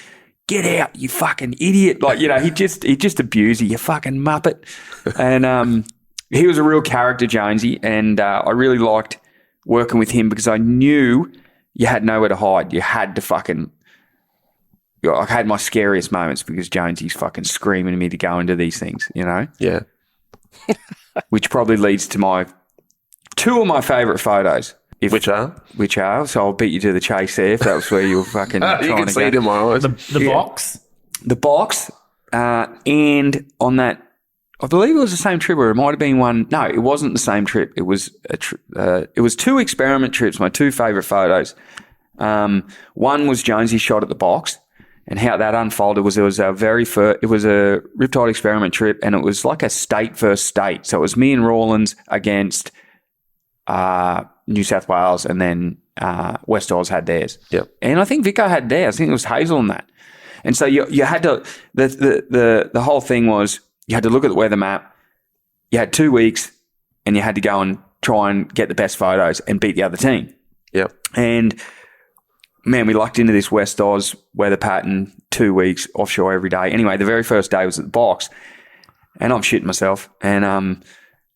get out, you fucking idiot. Like, you know, he just abused you fucking muppet. And he was a real character, Jonesy, and I really liked working with him because I knew you had nowhere to hide. You had to fucking... I had my scariest moments because Jonesy's fucking screaming at me to go into these things, you know? Yeah. Which probably leads to two of my favourite photos. Which are? So I'll beat you to the chase there if that was where you were fucking trying to go. You can see it in my eyes. The box? The box, and on that, I believe it was the same trip, or it might have been one. No, it wasn't the same trip. It was it was two experiment trips, my two favourite photos. One was Jonesy's shot at the box, and how that unfolded was it was a Riptide experiment trip, and it was like a state versus state. So it was me and Rawlins against New South Wales, and then West Oz had theirs. Yep. And I think Vico had theirs. I think it was Hazel and that. And so you had to the whole thing was you had to look at the weather map. You had 2 weeks, and you had to go and try and get the best photos and beat the other team. Yep. And man, we lucked into this West Oz weather pattern, 2 weeks offshore every day. Anyway, the very first day was at the box, and I'm shitting myself. And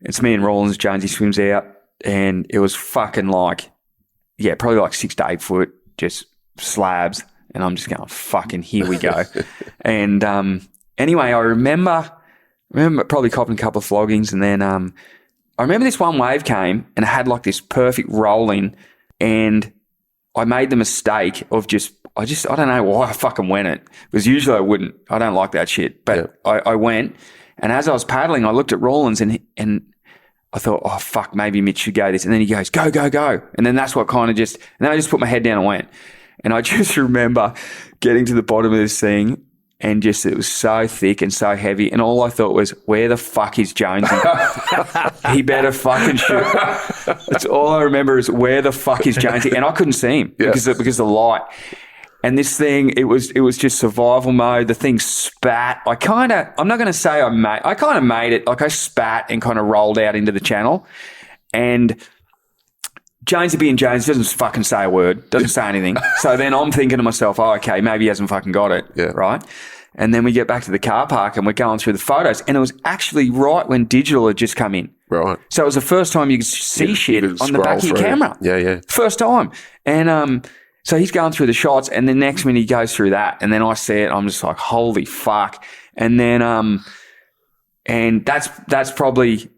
it's me and Rawlins. Jonesy swims out, and it was fucking like, yeah, probably like 6 to 8 foot, just slabs. And I'm just going, fucking, here we go. And anyway, I remember probably copping a couple of floggings, and then I remember this one wave came, and it had like this perfect roll in, and I made the mistake of I don't know why I fucking went it, because usually I wouldn't. I don't like that shit. But yeah. I went, and as I was paddling, I looked at Rawlins, and I thought, oh, fuck, maybe Mitch should go this. And then he goes, go, go, go. And then that's what kind of and then I just put my head down and went. And I just remember getting to the bottom of this thing, and just it was so thick and so heavy. And all I thought was, where the fuck is Jonesy? He better fucking shoot. That's all I remember is, where the fuck is Jonesy? And I couldn't see him because of the light. And this thing, it was just survival mode. The thing spat. I'm not going to say I kind of made it. Like I spat and kind of rolled out into the channel. And Jonesy being Jones doesn't fucking say a word, doesn't say anything. So then I'm thinking to myself, oh, okay, maybe he hasn't fucking got it, right? And then we get back to the car park, and we're going through the photos, and it was actually right when digital had just come in. Right. So it was the first time you could see shit on the back of your camera. Yeah, yeah. First time. And so he's going through the shots, and the next minute he goes through that, and then I see it, I'm just like, holy fuck. And then and that's probably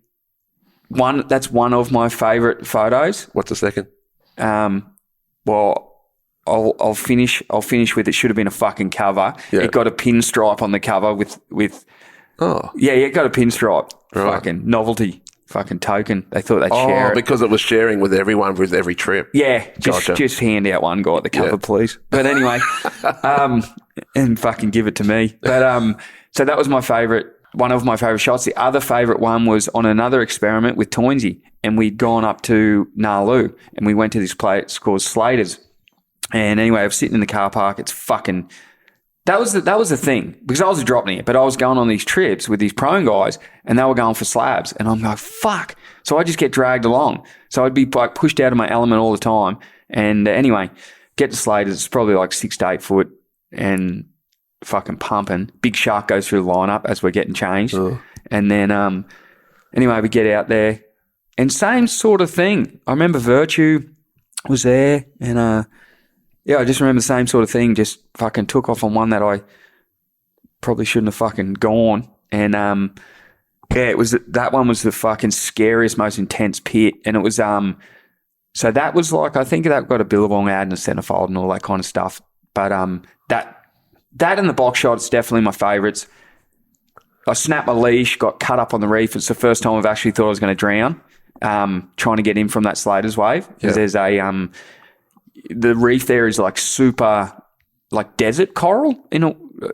one of my favourite photos. What's the second? Well, I'll finish with, it should have been a fucking cover. Yeah. It got a pinstripe on the cover with it got a pinstripe. Right. Fucking novelty. Fucking token. They thought they'd share it. Because it was sharing with everyone with every trip. Yeah, just hand out one guy the cover, please. But anyway, and fucking give it to me. But so that was my favourite. One of my favourite shots. The other favourite one was on another experiment with Toinsy, and we'd gone up to Nalu, and we went to this place called Slater's. And anyway, I was sitting in the car park. It's fucking... That was the thing, because I was dropping it, but I was going on these trips with these prone guys, and they were going for slabs, and I'm like, fuck. So I just get dragged along. So I'd be like pushed out of my element all the time. And anyway, get to Slater's. It's probably like 6 to 8 foot, and fucking pumping. Big shark goes through the lineup as we're getting changed. And then anyway, we get out there, and same sort of thing. I remember Virtue was there, and I just remember the same sort of thing. Just fucking took off on one that I probably shouldn't have fucking gone. And that one was the fucking scariest, most intense pit. And it was so that was like, I think that got a Billabong ad and a centerfold and all that kind of stuff. But that and the box shot, it's definitely my favourites. I snapped my leash, got cut up on the reef. It's the first time I've actually thought I was going to drown, trying to get in from that Slater's wave. Because there's the reef there is like super, like desert coral,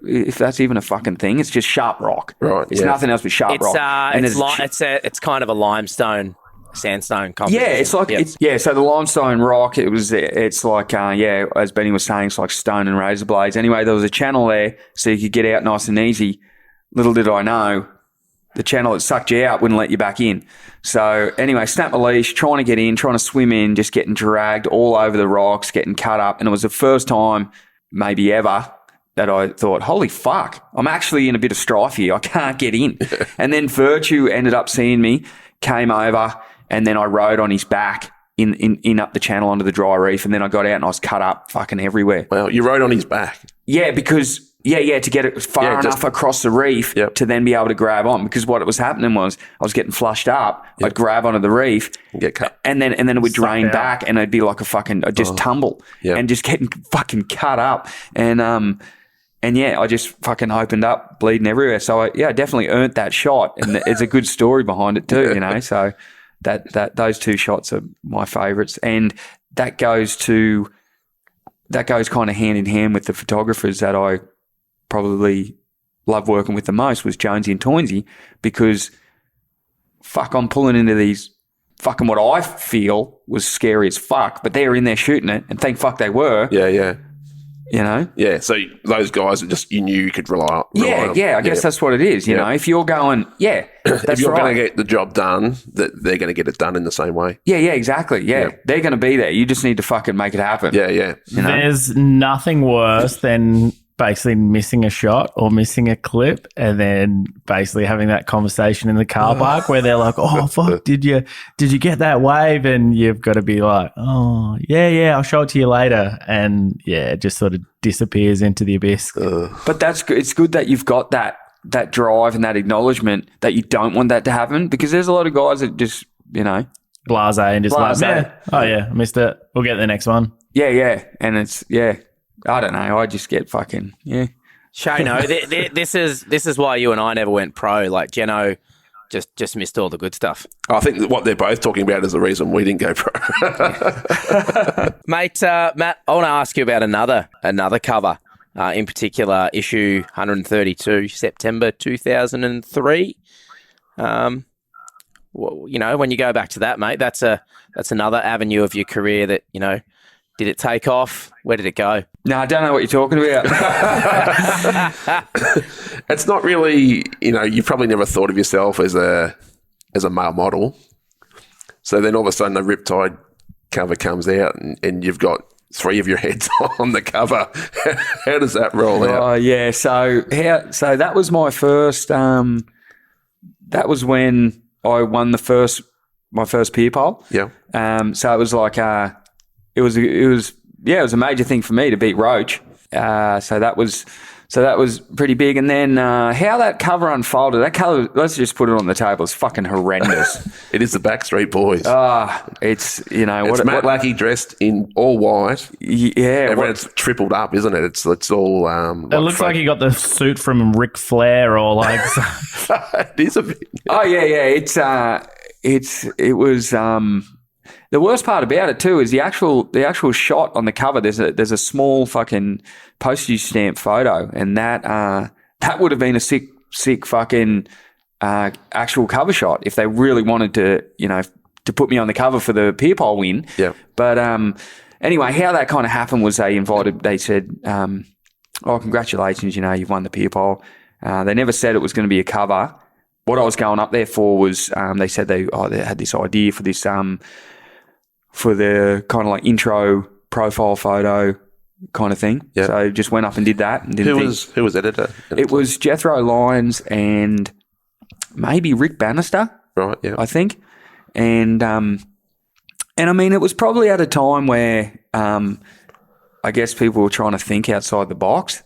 if that's even a fucking thing. It's just sharp rock. Right. It's nothing else but sharp rock. It's kind of a limestone, sandstone composition. Yeah, it's like so the limestone rock, it's like as Benny was saying, it's like stone and razor blades. Anyway, there was a channel there so you could get out nice and easy. Little did I know, the channel that sucked you out wouldn't let you back in. So anyway, snap my leash, trying to get in, trying to swim in, just getting dragged all over the rocks, getting cut up. And it was the first time, maybe ever, that I thought, holy fuck, I'm actually in a bit of strife here. I can't get in. And then Virtue ended up seeing me, came over, and then I rode on his back in up the channel onto the dry reef, and then I got out and I was cut up fucking everywhere. Well, you rode on his back. Yeah, because to get it far enough across the reef to then be able to grab on. Because what was happening was I was getting flushed up. I'd grab onto the reef and get cut, and then it would drain back, and it'd be like I'd just tumble and just getting fucking cut up. And I just fucking opened up, bleeding everywhere. So I definitely earned that shot, and it's a good story behind it too, you know. So that those two shots are my favourites, and that goes kind of hand in hand with the photographers that I probably love working with the most was Jonesy and Toinsy, because I'm pulling into these fucking what I feel was scary as fuck, but they're in there shooting it, and thank fuck they were. Yeah. You know? Yeah, so those guys are just, you knew you could rely on. I guess that's what it is, you know? If you're going, that's if you're right. going to get the job done, that they're going to get it done in the same way. Yeah, exactly. Yeah. They're going to be there. You just need to fucking make it happen. Yeah. You know? There's nothing worse than basically missing a shot or missing a clip, and then basically having that conversation in the car park where they're like, "Oh fuck, did you get that wave?" And you've got to be like, "Oh yeah, I'll show it to you later," and it just sort of disappears into the abyss. But that's good. It's good that you've got that drive and that acknowledgement that you don't want that to happen, because there's a lot of guys that just, you know, blasé and just like, I missed it. We'll get the next one. Yeah, and it's I don't know. I just get fucking Shano, this is why you and I never went pro. Like Jeno just missed all the good stuff. I think that what they're both talking about is the reason we didn't go pro. Mate, Matt, I want to ask you about another cover, in particular issue 132, September 2003. Well, you know, when you go back to that, mate, that's another avenue of your career that, you know, did it take off? Where did it go? No, I don't know what you're talking about. It's not really, you know, you probably never thought of yourself as a male model. So then all of a sudden the Riptide cover comes out and you've got 3 of your heads on the cover. How does that roll out? Oh, yeah. So that was my first, that was when I won my first peer poll. Yeah. So it was like, it was a major thing for me to beat Roach. So that was pretty big. And then how that cover unfolded, that cover, let's just put it on the table, is fucking horrendous. It is the Backstreet Boys. It's, you know, it's Matt Lackey dressed in all white. Yeah. Everyone's tripled up, isn't it? It's all. It looks like he got the suit from Ric Flair or like. It is a bit. Oh yeah. It was. The worst part about it too is the actual shot on the cover. There's a small fucking postage stamp photo, and that would have been a sick fucking actual cover shot if they really wanted to, you know, to put me on the cover for the peer poll win. Yeah. But anyway, how that kind of happened was they said, "Oh, congratulations, you know, you've won the peer poll." They never said it was going to be a cover. What I was going up there for was they said they had this idea for this for the kind of like intro profile photo kind of thing. Yeah. So just went up and did that. And who was editor? It was Jethro Lyons and maybe Rick Bannister. Right. Yeah. I think. And I mean, it was probably at a time where I guess people were trying to think outside the box,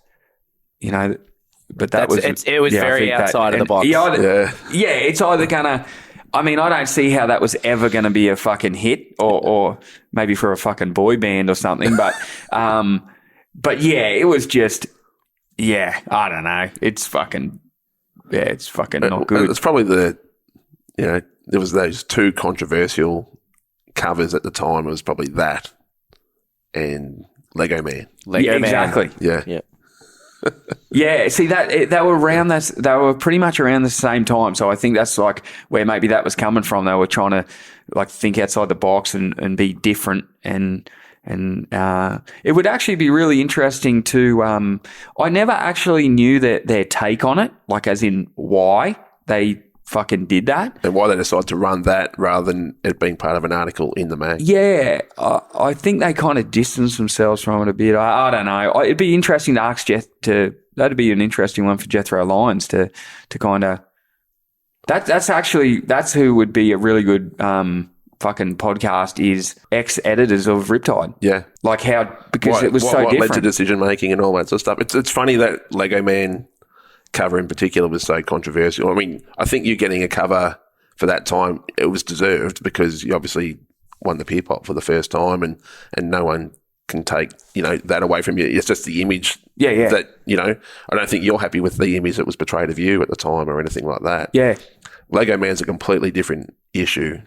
you know. But it was very outside of the box. It's either gonna. I mean, I don't see how that was ever going to be a fucking hit, or maybe for a fucking boy band or something. But yeah, it was just, I don't know. It's fucking not good. It's probably there was those 2 controversial covers at the time. It was probably that and Lego Man. Lego Man. Exactly. Yeah. Yeah, see they were around this. They were pretty much around the same time. So I think that's like where maybe that was coming from. They were trying to like think outside the box and be different. And it would actually be really interesting to. I never actually knew their take on it, like as in why they fucking did that. And why they decided to run that rather than it being part of an article in the mag. Yeah, I think they kind of distanced themselves from it a bit. I don't know. It'd be interesting to ask that'd be an interesting one for Jethro Lyons to kind of. That's who would be a really good fucking podcast is ex-editors of Riptide. Yeah. Like because it was so what different. led to decision making and all that sort of stuff. It's funny that Lego Man cover in particular was so controversial. I mean, I think you getting a cover for that time, it was deserved because you obviously won the Peer Pop for the first time and no one can take, that away from you. It's just the image that, I don't think you're happy with the image that was portrayed of you at the time or anything like that. Yeah. Lego Man's a completely different issue.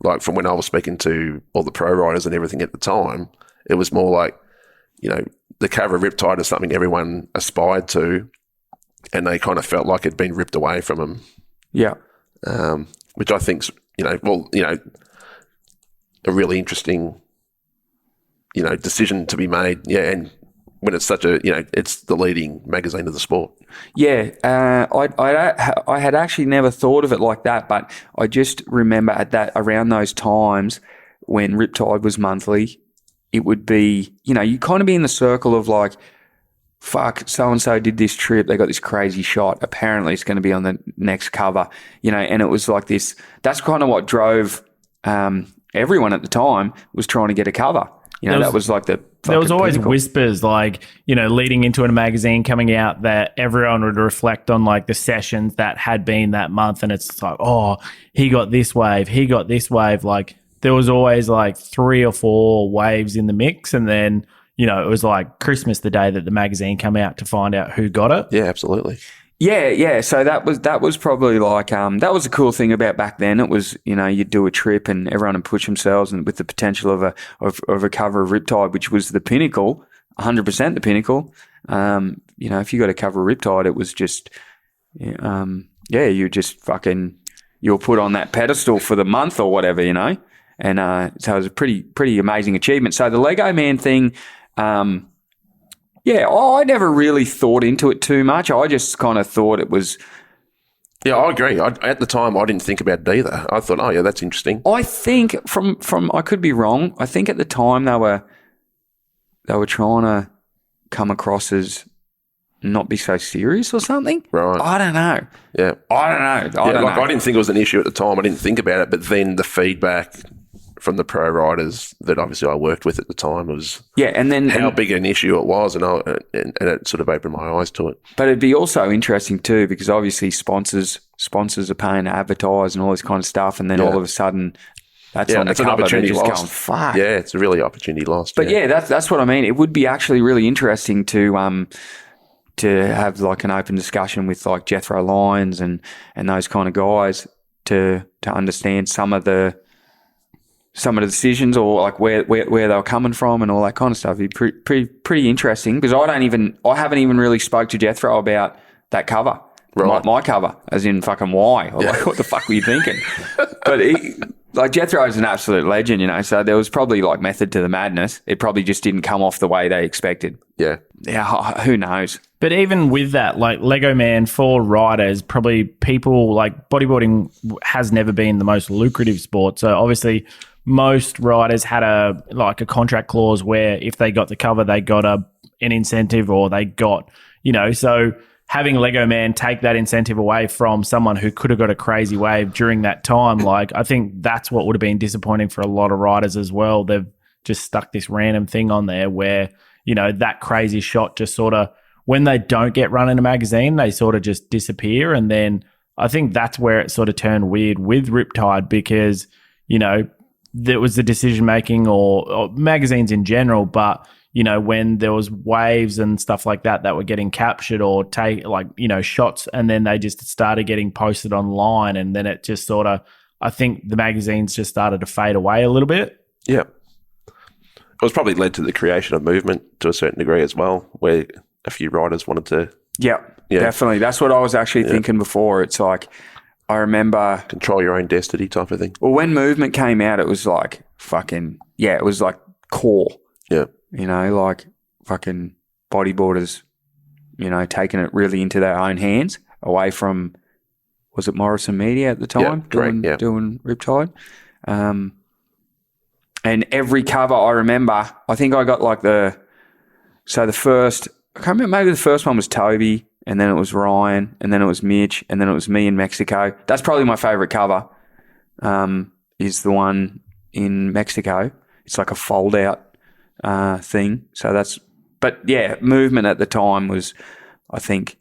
Like from when I was speaking to all the pro riders and everything at the time, it was more like, the cover of Riptide is something everyone aspired to and they kind of felt like it'd been ripped away from them. Yeah. Which I think's, a really interesting, decision to be made. Yeah. And when it's such a, it's the leading magazine of the sport. Yeah, I had actually never thought of it like that, but I just remember around those times when Riptide was monthly, it would be, you kind of be in the circle of like, fuck, so-and-so did this trip, they got this crazy shot, apparently it's going to be on the next cover, and it was like this, that's kind of what drove everyone at the time was trying to get a cover. That was like there was always pinnacle. Whispers like, leading into a magazine coming out that everyone would reflect on like the sessions that had been that month. And it's like, oh, he got this wave. Like there was always like 3 or 4 waves in the mix. And then, it was like Christmas, the day that the magazine came out to find out who got it. Yeah, absolutely. Yeah. So that was probably like that was a cool thing about back then. It was you'd do a trip and everyone would push themselves, and with the potential of a cover of Riptide, which was the pinnacle, 100% the pinnacle. If you got a cover of Riptide, it was just you just fucking you're put on that pedestal for the month or whatever, and so it was a pretty amazing achievement. So the Lego Man thing. I never really thought into it too much. I just kind of thought it was... Yeah, I agree. At the time, I didn't think about it either. I thought, oh, yeah, that's interesting. I think from I could be wrong. I think at the time they were trying to come across as not be so serious or something. Right. I don't know. Yeah. I don't know. I didn't think it was an issue at the time. I didn't think about it. But then the feedback from the pro riders that obviously I worked with at the time was and then how big an issue it was, and it sort of opened my eyes to it. But it'd be also interesting too, because obviously sponsors are paying to advertise and all this kind of stuff, and then all of a sudden that's on the cover. An opportunity just lost. Going, fuck. Yeah, it's a really opportunity lost. But that's what I mean. It would be actually really interesting to have like an open discussion with like Jethro Lyons and those kind of guys to understand some of the decisions or like where they were coming from and all that kind of stuff. It'd be pretty interesting, because I haven't even really spoke to Jethro about that cover, right? My cover, as in fucking why? Or like, what the fuck were you thinking? But Jethro is an absolute legend, so there was probably like method to the madness. It probably just didn't come off the way they expected. Yeah, who knows? But even with that, like Lego Man for riders, probably people like bodyboarding has never been the most lucrative sport. So obviously most riders had a contract clause where if they got the cover, they got an incentive, or they got, so having Lego Man take that incentive away from someone who could have got a crazy wave during that time, like I think that's what would have been disappointing for a lot of riders as well. They've just stuck this random thing on there where, that crazy shot just sort of, when they don't get run in a magazine, they sort of just disappear. And then I think that's where it sort of turned weird with Riptide, because, there was the decision making or magazines in general, but when there was waves and stuff like that were getting captured or shots, and then they just started getting posted online, and then it just sort of, I think the magazines just started to fade away a little bit. Yeah. It was probably led to the creation of movement to a certain degree as well, where a few riders wanted to... Yeah, definitely. That's what I was actually thinking before. It's like, I remember... Control your own destiny type of thing. Well, when movement came out, it was like fucking... Yeah, it was like core. Yeah. Like fucking bodyboarders, taking it really into their own hands, away from was it Morrison Media at the time? Doing Riptide. And every cover I remember, I think I got like the first, I can't remember, maybe the first one was Toby, and then it was Ryan, and then it was Mitch, and then it was me in Mexico. That's probably my favourite cover, is the one in Mexico. It's like a fold-out thing. But yeah, movement at the time was, I think,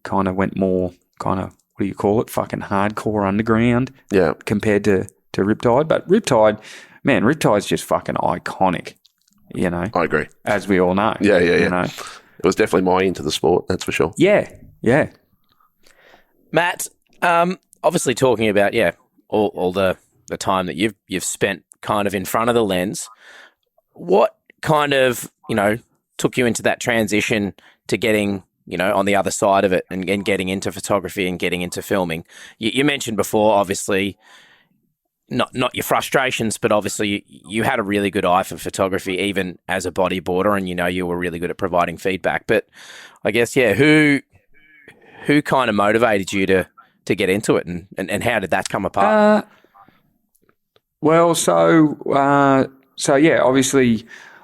kind of went more kind of, what do you call it, fucking hardcore underground compared to Riptide. But Riptide's just fucking iconic, you know. I agree. As we all know. Yeah. You know? It was definitely my into the sport, that's for sure. Yeah. Matt, obviously talking about, all the time that you've spent kind of in front of the lens, what kind of, took you into that transition to getting, on the other side of it and getting into photography and getting into filming? You mentioned before, obviously, not your frustrations, but obviously you had a really good eye for photography even as a bodyboarder, and you were really good at providing feedback. But I guess, who kind of motivated you to get into it, and how did that come apart? Obviously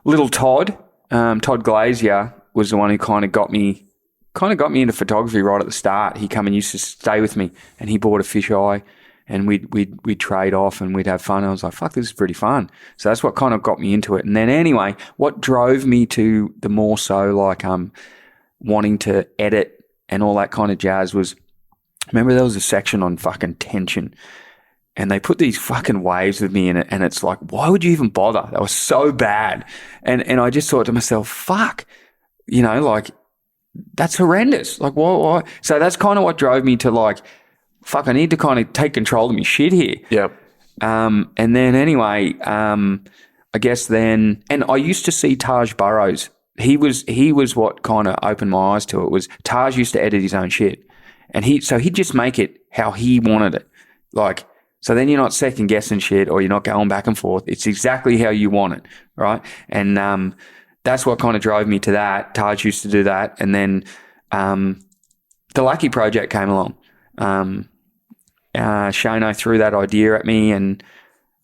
little Todd Glazier was the one who kind of got me into photography right at the start. He come and used to stay with me, and he bought a fisheye, and we'd trade off and we'd have fun. I was like, fuck, this is pretty fun. So that's what kind of got me into it. And then anyway, what drove me to the more so like wanting to edit and all that kind of jazz was, remember there was a section on fucking tension, and they put these fucking waves with me in it, and it's like, why would you even bother? That was so bad. And I just thought to myself, fuck, like, that's horrendous. Like, why? So that's kind of what drove me to like, fuck, I need to kind of take control of my shit here. Yeah. And then anyway, I guess then, and I used to see Taj Burrows. He was what kind of opened my eyes to it. Was Taj used to edit his own shit, and he'd just make it how he wanted it. Like, so then you're not second guessing shit, or you're not going back and forth. It's exactly how you want it, right? And that's what kind of drove me to that. Taj used to do that, and then the Lackey project came along. Shano threw that idea at me, and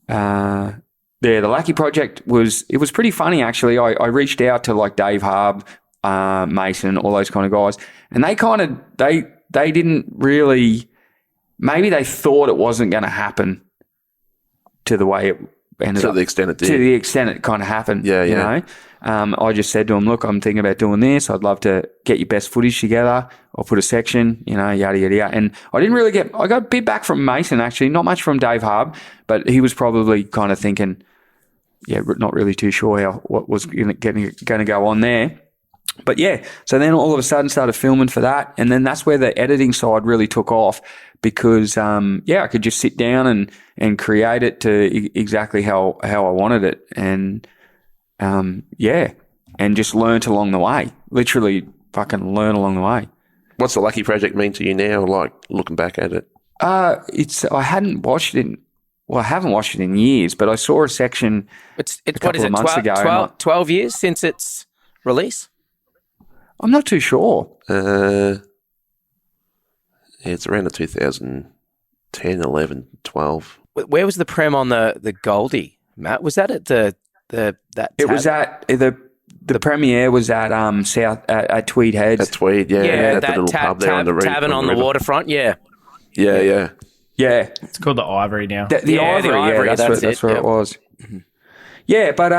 the Lackey project was pretty funny actually. I reached out to like Dave Harb, Mason, all those kind of guys, and they didn't really, maybe they thought it wasn't going to happen to the way it ended up. To the extent it did. To the extent it kind of happened. Yeah. I just said to him, look, I'm thinking about doing this. I'd love to get your best footage together. I'll put a section, yada, yada, yada. And I didn't really I got a bit back from Mason, actually, not much from Dave Harb, but he was probably kind of thinking, not really too sure what was going to go on there. But so then all of a sudden started filming for that. And then that's where the editing side really took off, because, I could just sit down and create it to exactly how I wanted it. And, and just learnt along the way, literally fucking learn along the way. What's the Lucky Project mean to you now, like looking back at it? I haven't watched it I haven't watched it in years, but I saw a section a couple of months ago. 12 years since its release? I'm not too sure. It's around the 2010, 11, 12. Where was the prem on the Goldie, Matt? Was that at the It was at the premiere was at South at Tweed Heads. At Tweed, at that the little pub there on the tavern on the waterfront. Yeah. It's called the Ivory now. The Ivory, that's where it was. Mm-hmm. Yeah, but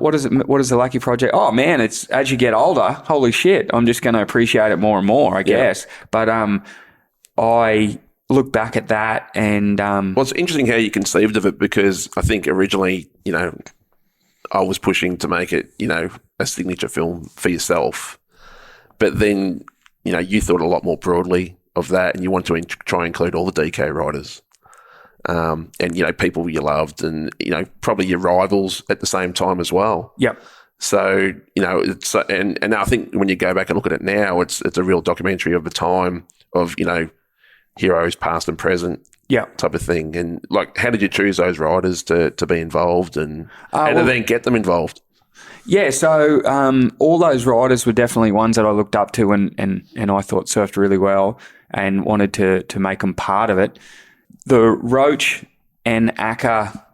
what is it? What is the Lucky Project? Oh man, it's as you get older. Holy shit! I'm just going to appreciate it more and more, I guess. But I look back at that and well, it's interesting how you conceived of it, because I think originally, I was pushing to make it, a signature film for yourself, but then, you thought a lot more broadly of that, and you want to try and include all the DK writers. And, people you loved and, probably your rivals at the same time as well. Yep. So, it's, and I think when you go back and look at it now, it's a real documentary of the time of, heroes past and present type of thing. And like, how did you choose those writers to be involved and to then get them involved? Yeah, so all those riders were definitely ones that I looked up to and I thought surfed really well and wanted to make them part of it. The Roach and Akka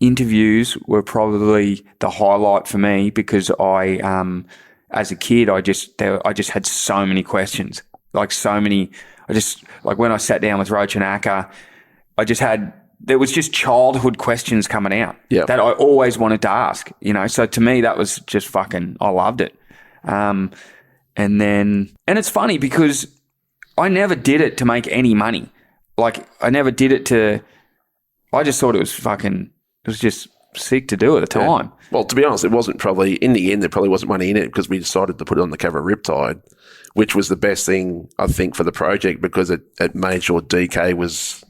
interviews were probably the highlight for me because I, as a kid, I just had so many questions, like when I sat down with Roach and Akka, there was just childhood questions coming out that I always wanted to ask, So to me, that was just I loved it. And it's funny because I never did it to make any money. Like I never did it I just thought it was just sick to do at the time. Yeah. Well, to be honest, it wasn't probably, in the end, there probably wasn't money in it because we decided to put it on the cover of Riptide, which was the best thing, I think, for the project because it made sure DK was...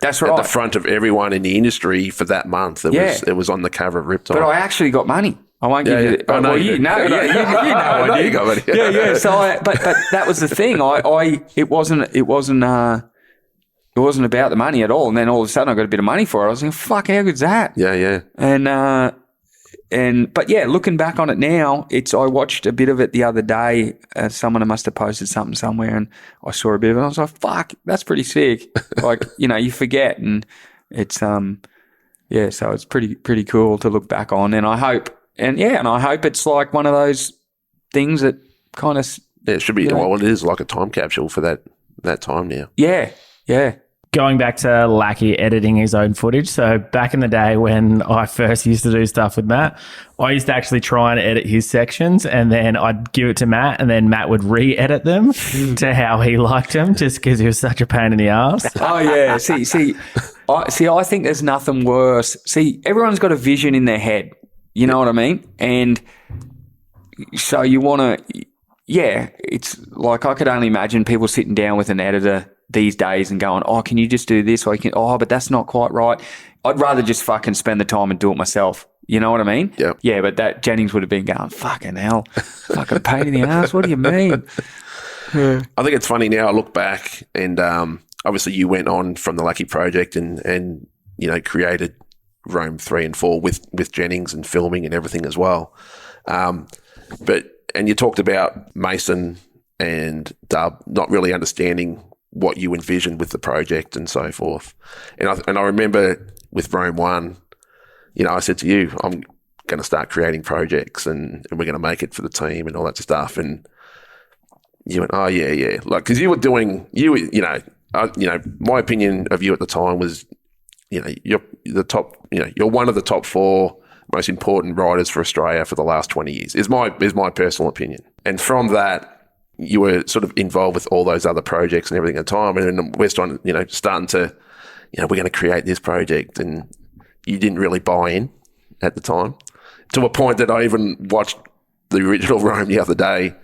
That's right. At the front of everyone in the industry for that month. It was on the cover of Riptide. But I actually got money. I won't give you. I know you know I did. You got money. Yeah. So, but that was the thing. It wasn't about the money at all. And then all of a sudden, I got a bit of money for it. I was like, "Fuck, how good's that?" Yeah. But yeah, looking back on it now, I watched a bit of it the other day. Someone must have posted something somewhere, and I saw a bit of it. I was like, "Fuck, that's pretty sick." Like you forget, and it's so it's pretty cool to look back on. And I hope it's like one of those things that kind of it should be. Well, it is like a time capsule for that time now. Yeah. Going back to Lackey editing his own footage. So back in the day when I first used to do stuff with Matt, I used to actually try and edit his sections and then I'd give it to Matt and then Matt would re-edit them to how he liked them just because he was such a pain in the ass. Oh, yeah. I think there's nothing worse. See, everyone's got a vision in their head. You know what I mean? And so you want to... Yeah, it's like I could only imagine people sitting down with an editor these days and going, "Oh, can you just do this?" Or but that's not quite right. I'd rather just fucking spend the time and do it myself. You know what I mean? Yeah. Yeah, but that Jennings would have been going, "Fucking hell, fucking pain in the ass. What do you mean?" I think it's funny now. I look back and obviously you went on from the Lackey project and created Rome 3 and 4 with Jennings and filming and everything as well. And you talked about Mason and Dub not really understanding what you envisioned with the project and so forth. And I remember with Rome 1, I said to you, I'm going to start creating projects and we're going to make it for the team and all that stuff. And you went, "Oh, yeah. Like, because you were doing, my opinion of you at the time was, you're the top, you're one of the top 4 most important riders for Australia for the last 20 years, is my personal opinion. And from that, you were sort of involved with all those other projects and everything at the time. And then we're starting to, we're going to create this project. And you didn't really buy in at the time, to a point that I even watched the original Rome the other day.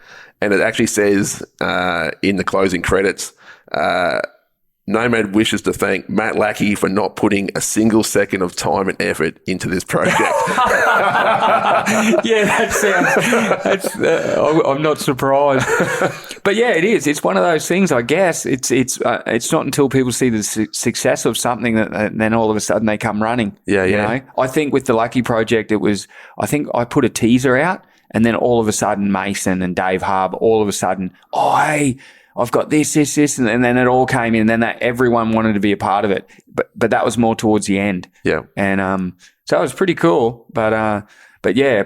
And it actually says in the closing credits, Nomad wishes to thank Matt Lackey for not putting a single second of time and effort into this project. Yeah, that sounds. I'm not surprised, but yeah, it is. It's one of those things, I guess. It's not until people see the success of something that then all of a sudden they come running. Yeah. I think with the Lackey project, I think I put a teaser out, and then all of a sudden Mason and Dave Harb, all of a sudden, oh hey, I've got this, and then it all came in, and then everyone wanted to be a part of it. But that was more towards the end. Yeah. And so it was pretty cool. But yeah,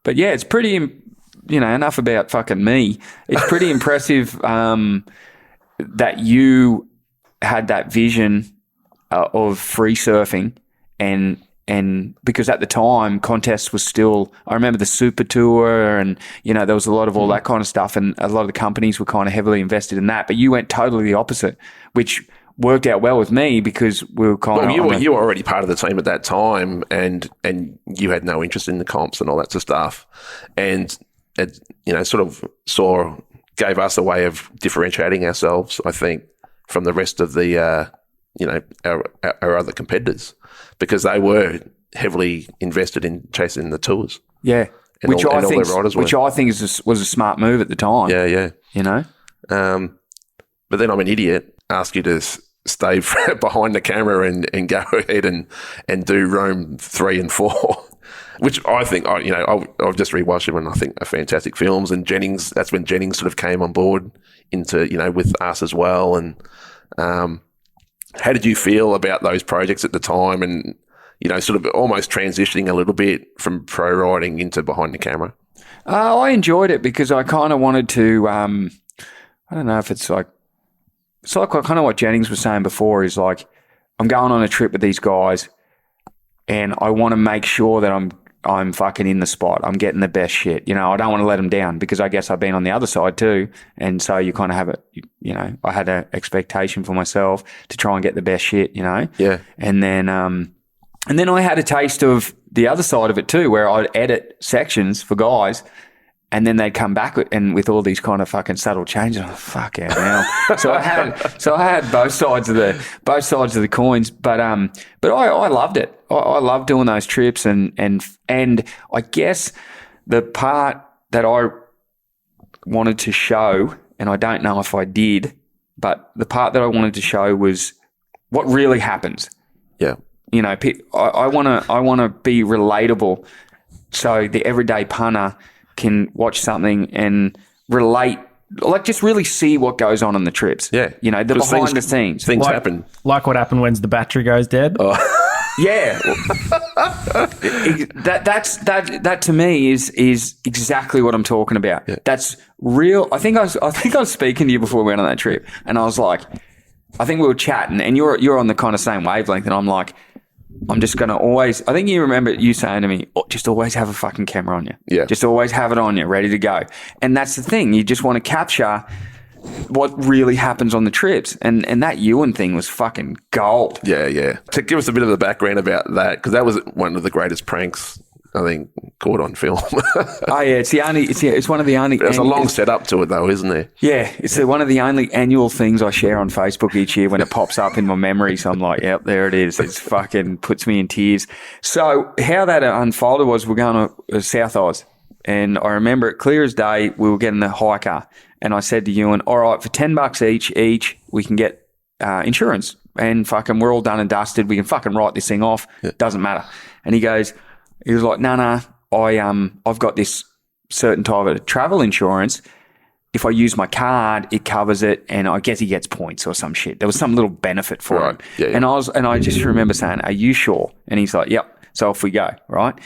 it's pretty, enough about fucking me. It's pretty impressive that you had that vision of free surfing and because at the time contests was still, I remember the Super Tour and, there was a lot of all that kind of stuff, and a lot of the companies were kind of heavily invested in that, but you went totally the opposite, which worked out well with me because we were kind of... You were already part of the team at that time and you had no interest in the comps and all that sort of stuff. And it, sort of gave us a way of differentiating ourselves, I think, from the rest of the, our other competitors, because they were heavly invested in chasing the tours. Yeah. Which I think was a smart move at the time. Yeah. But then I'm an idiot, ask you to stay behind the camera and go ahead and do Rome 3 and 4, which I think, I've just rewatched them and I think are fantastic films. And that's when Jennings sort of came on board into, with us as well. And how did you feel about those projects at the time and, sort of almost transitioning a little bit from pro riding into behind the camera? I enjoyed it because I kind of wanted to, I don't know if it's like kind of what Jennings was saying before is like, I'm going on a trip with these guys and I want to make sure that I'm fucking in the spot. I'm getting the best shit. I don't want to let them down because I guess I've been on the other side too. And so you kind of have I had an expectation for myself to try and get the best shit, Yeah. And then I had a taste of the other side of it too, where I'd edit sections for guys and then they'd come back with all these kind of fucking subtle changes. Oh, fuck yeah, now. So I had both sides of the coins, but I loved it. I loved doing those trips and I guess the part that I wanted to show, and I don't know if I did, but the part that I wanted to show was what really happens. Yeah. I want to be relatable, so the everyday punter can watch something and relate, like just really see what goes on the trips. Yeah, the behind the scenes things happen, like what happened when the battery goes dead. Oh. Yeah, that to me is exactly what I'm talking about. Yeah. That's real. I think I was speaking to you before we went on that trip, and I was like, I think we were chatting, and you're on the kind of same wavelength, and I'm like, I'm just going to always, I think you remember you saying to me, just always have a fucking camera on you. Yeah. Just always have it on you, ready to go. And that's the thing. You just want to capture what really happens on the trips. And that Ewan thing was fucking gold. Yeah, yeah. To give us a bit of the background about that, because that was one of the greatest pranks, I think, caught on film. Oh yeah, it's one of the only. There's a long setup to it though, isn't there? Yeah, it's one of the only annual things I share on Facebook each year when it pops up in my memory. So I'm like, yep, there it is. It's fucking puts me in tears. So how that unfolded was we're going to South Oz, and I remember it clear as day. We were getting the hiker, and I said to Ewan, all right, for $10 each, we can get insurance, and fucking we're all done and dusted. We can fucking write this thing off. Yeah. Doesn't matter. And he was like, no, I've got this certain type of travel insurance. If I use my card, it covers it, and I guess he gets points or some shit. There was some little benefit for him. Yeah, yeah. And I just remember saying, are you sure? And he's like, yep. So off we go, right?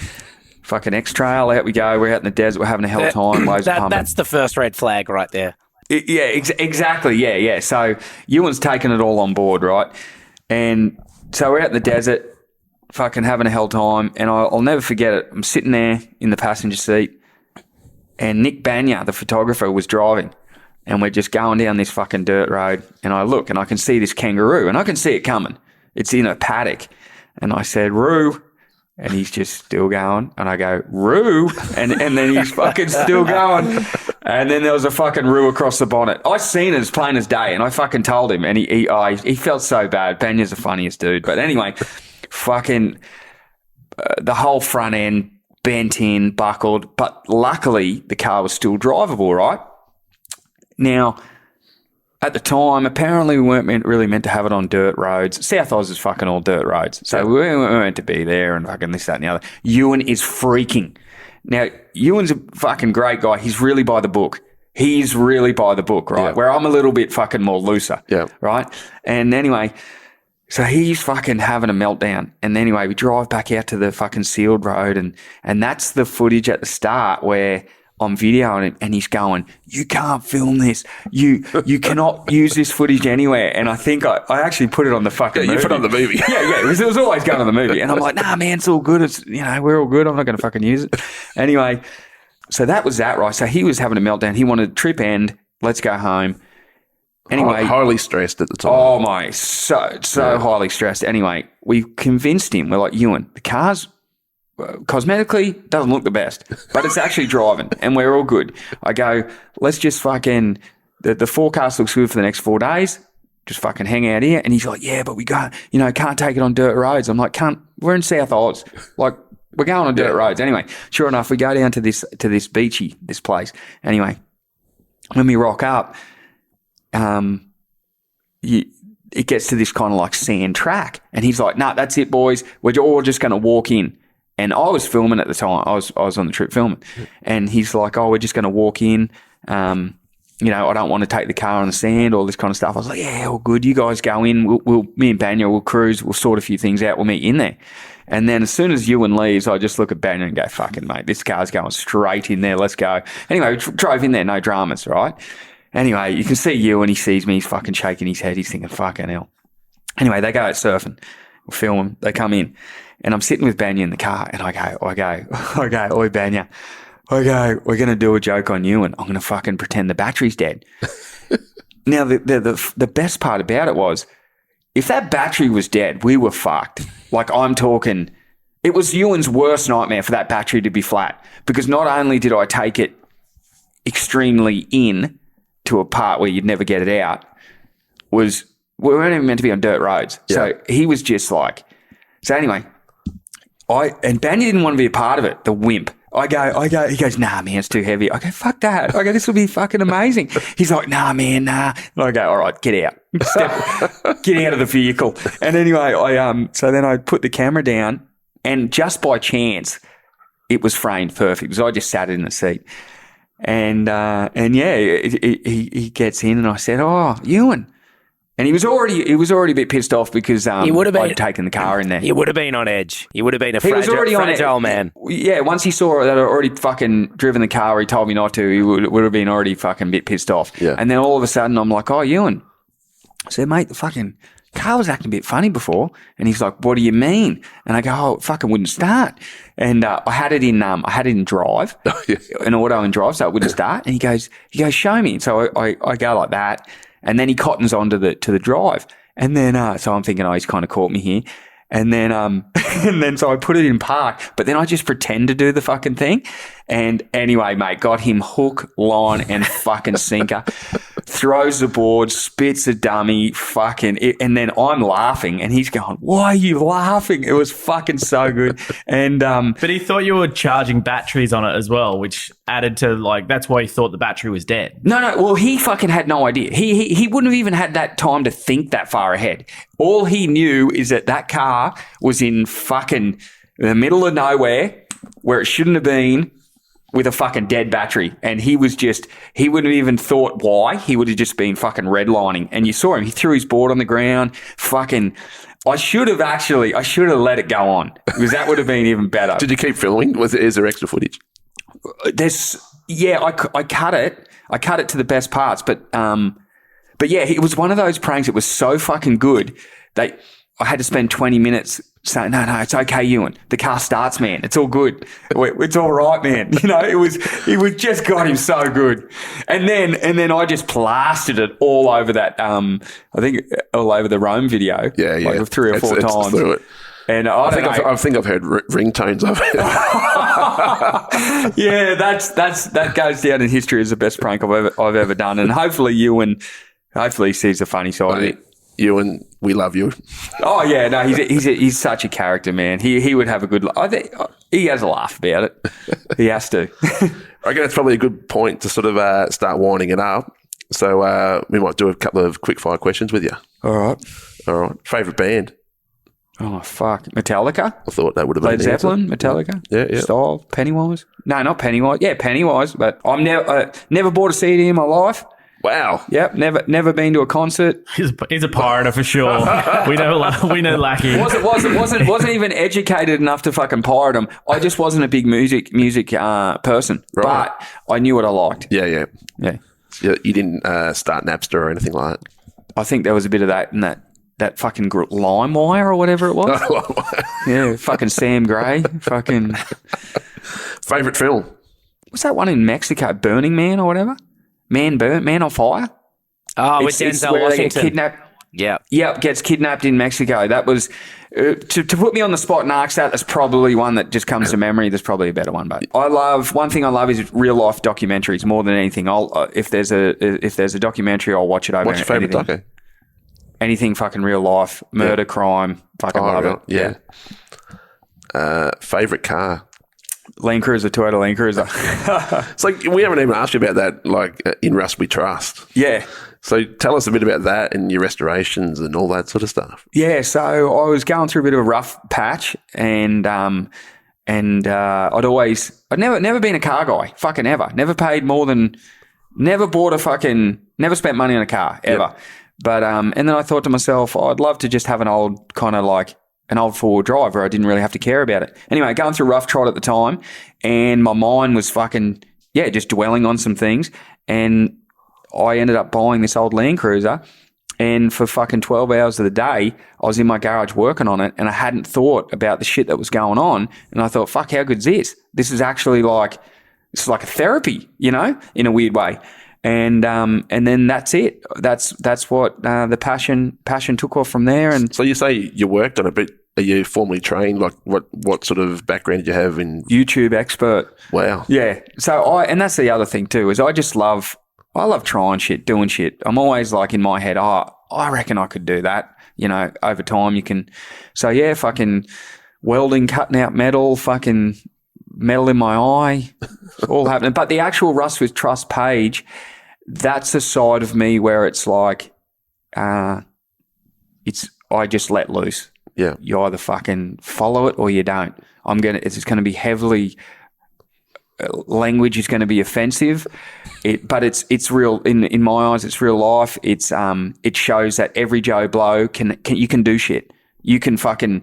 Fucking X-Trail, out we go. We're out in the desert. We're having a hell of a time. That's the first red flag right there. Exactly. Yeah. So Ewan's taking it all on board, right? And so we're out in the desert, fucking having a hell time, and I'll never forget it. I'm sitting there in the passenger seat, and Nick Banya, the photographer, was driving, and we're just going down this fucking dirt road, and I look, and I can see this kangaroo, and I can see it coming. It's in a paddock, and I said, Roo, and he's just still going, and I go, Roo, and then he's fucking still going, and then there was a fucking Roo across the bonnet. I seen it as plain as day, and I fucking told him, and he felt so bad. Banya's the funniest dude, but anyway, fucking the whole front end bent in, buckled, but luckily the car was still drivable, right? Now, at the time, apparently we weren't really meant to have it on dirt roads. South Oz is fucking all dirt roads. So we weren't meant to be there and fucking this, that, and the other. Ewan is freaking. Now, Ewan's a fucking great guy. He's really by the book. He's really by the book, right? Yeah. Where I'm a little bit fucking more looser, right? And anyway, so he's fucking having a meltdown. And anyway, we drive back out to the fucking sealed road, and that's the footage at the start where I'm videoing him, and he's going, you can't film this. You cannot use this footage anywhere. And I think I actually put it on the fucking movie. You put it on the movie. Yeah. It was always going on the movie. And I'm like, nah, man, it's all good. It's, we're all good. I'm not going to fucking use it. Anyway, so that was that, right? So he was having a meltdown. He wanted trip end. Let's go home. Anyway, highly stressed at the time. Oh my, so highly stressed. Anyway, we convinced him. We're like, Ewan, the car's cosmetically doesn't look the best, but it's actually driving, and we're all good. I go, let's just fucking the forecast looks good for the next 4 days. Just fucking hang out here. And he's like, yeah, but we can't take it on dirt roads. I'm like, we're in South Oz, like we're going on dirt roads. Anyway, sure enough, we go down to this this place. Anyway, when we rock up, it gets to this kind of like sand track, and he's like, "Nah, that's it, boys. We're all just going to walk in." And I was filming at the time. I was on the trip filming. And he's like, oh, we're just going to walk in. You know, I don't want to take the car on the sand, all this kind of stuff. I was like, yeah, all good. You guys go in. Me and Banya will cruise. We'll sort a few things out. We'll meet in there. And then as soon as Ewan leaves, I just look at Banya and go, fucking mate, this car's going straight in there. Let's go. Anyway, we drove in there. No dramas, right? Anyway, you can see Ewan. He sees me. He's fucking shaking his head. He's thinking, fucking hell. Anyway, they go out surfing. We'll film them. They come in. And I'm sitting with Banya in the car. And I go, oi, Banya. Okay, we're going to do a joke on you and I'm going to fucking pretend the battery's dead. Now, the best part about it was, if that battery was dead, we were fucked. Like, I'm talking, it was Ewan's worst nightmare for that battery to be flat, because not only did I take it extremely in to a part where you'd never get it out, we weren't even meant to be on dirt roads. Yeah. So he was just like, so anyway, and Bandy didn't want to be a part of it, the wimp. I go, he goes, nah, man, it's too heavy. I go, fuck that. I go, this will be fucking amazing. He's like, nah, man, nah. And I go, all right, get out. Get out of the vehicle. And anyway, so then I put the camera down, and just by chance, it was framed perfect because I just sat in the seat. And yeah, he gets in and I said, oh, Ewan. And he was already a bit pissed off because I'd taken the car in there. He would have been on edge. He would have been a fragile man. Yeah, once he saw that I'd already fucking driven the car, he told me not to, he would have been already fucking a bit pissed off. Yeah. And then all of a sudden I'm like, oh, Ewan. I said, mate, the fucking car was acting a bit funny before. And he's like, what do you mean? And I go, oh, it fucking wouldn't start. And I had it in drive, an auto in drive, so it wouldn't start. And he goes, show me. And so I go like that. And then he cottons onto the drive. And then, so I'm thinking, oh, he's kind of caught me here. And then, so I put it in park, but then I just pretend to do the fucking thing. And anyway, mate, got him hook, line, and fucking sinker. Throws the board, spits a dummy, and then I'm laughing, and he's going, why are you laughing? It was fucking so good. And, but he thought you were charging batteries on it as well, which added to, like, that's why he thought the battery was dead. No, well, he fucking had no idea. He wouldn't have even had that time to think that far ahead. All he knew is that car was in fucking the middle of nowhere where it shouldn't have been, with a fucking dead battery. And he wouldn't have even thought why. He would have just been fucking redlining. And you saw him. He threw his board on the ground. Fucking, I should have let it go on, because that would have been even better. Did you keep filming? Is there extra footage? I cut it. I cut it to the best parts. But yeah, it was one of those pranks. It was so fucking good that I had to spend 20 minutes saying, no, it's okay, Ewan. The car starts, man. It's all good. It's all right, man. You know, it was just got him so good. And then I just plastered it all over that, I think all over the Rome video. Yeah. Like 3 or 4 times. It. And I think I've heard ringtones of it. Yeah, that goes down in history as the best prank I've ever done. And hopefully Ewan sees the funny side of it. Ewan, we love you. Oh yeah, no, he's such a character, man. He would have a good. I think he has a laugh about it. He has to. I reckon that's probably a good point to sort of start winding it up. So we might do a couple of quick fire questions with you. All right. Favorite band? Oh fuck, Metallica. I thought that would have been Led Zeppelin. Metallica. Yeah. Style. Pennywise. No, not Pennywise. Yeah, Pennywise. But I'm never bought a CD in my life. Wow. Yep. Never been to a concert. He's a pirater for sure. We know Lackey. Wasn't even educated enough to fucking pirate them. I just wasn't a big music person. Right. But I knew what I liked. Yeah. You didn't start Napster or anything like that? I think there was a bit of that in that fucking LimeWire or whatever it was. Yeah, fucking Sam Gray. Fucking. Favorite film? What's that one in Mexico? Burning Man or whatever? Man on fire. Oh, with Denzel Washington. They get kidnapped. Yeah, gets kidnapped in Mexico. That was to put me on the spot and ask that. That's probably one that just comes to memory. There's probably a better one, but one thing I love is real life documentaries more than anything. If there's a documentary, I'll watch it over. What's your favorite docu? Anything fucking real life, murder, crime. Fucking love it. Yeah. Favorite car? Land Cruiser, Toyota Land Cruiser. It's like we haven't even asked you about that, like in Rust We Trust. Yeah. So tell us a bit about that and your restorations and all that sort of stuff. Yeah, so I was going through a bit of a rough patch and And I'd never been a car guy, fucking ever. Never spent money on a car ever. Yep. But and then I thought to myself, I'd love to just have an old kind of like an old four-wheel drive where I didn't really have to care about it. Anyway, going through rough trot at the time, and my mind was just dwelling on some things, and I ended up buying this old Land Cruiser. And for fucking 12 hours of the day, I was in my garage working on it, and I hadn't thought about the shit that was going on. And I thought, fuck, how good's this? This is actually like a therapy, in a weird way. And then that's it. That's what the passion took off from there. And so you say you worked on it, but are you formally trained? Like what sort of background did you have in YouTube expert? Wow. Yeah. So and that's the other thing too, is I love trying shit, doing shit. I'm always like in my head, I reckon I could do that. Over time you can. So yeah, fucking welding, cutting out metal, fucking metal in my eye, it's all happening. But the actual Rust with Trust page, that's a side of me where it's like, I just let loose. Yeah. You either fucking follow it or you don't. It's going to be heavily. Language is going to be offensive, but it's real in my eyes. It's real life. It shows that every Joe Blow you can do shit. You can fucking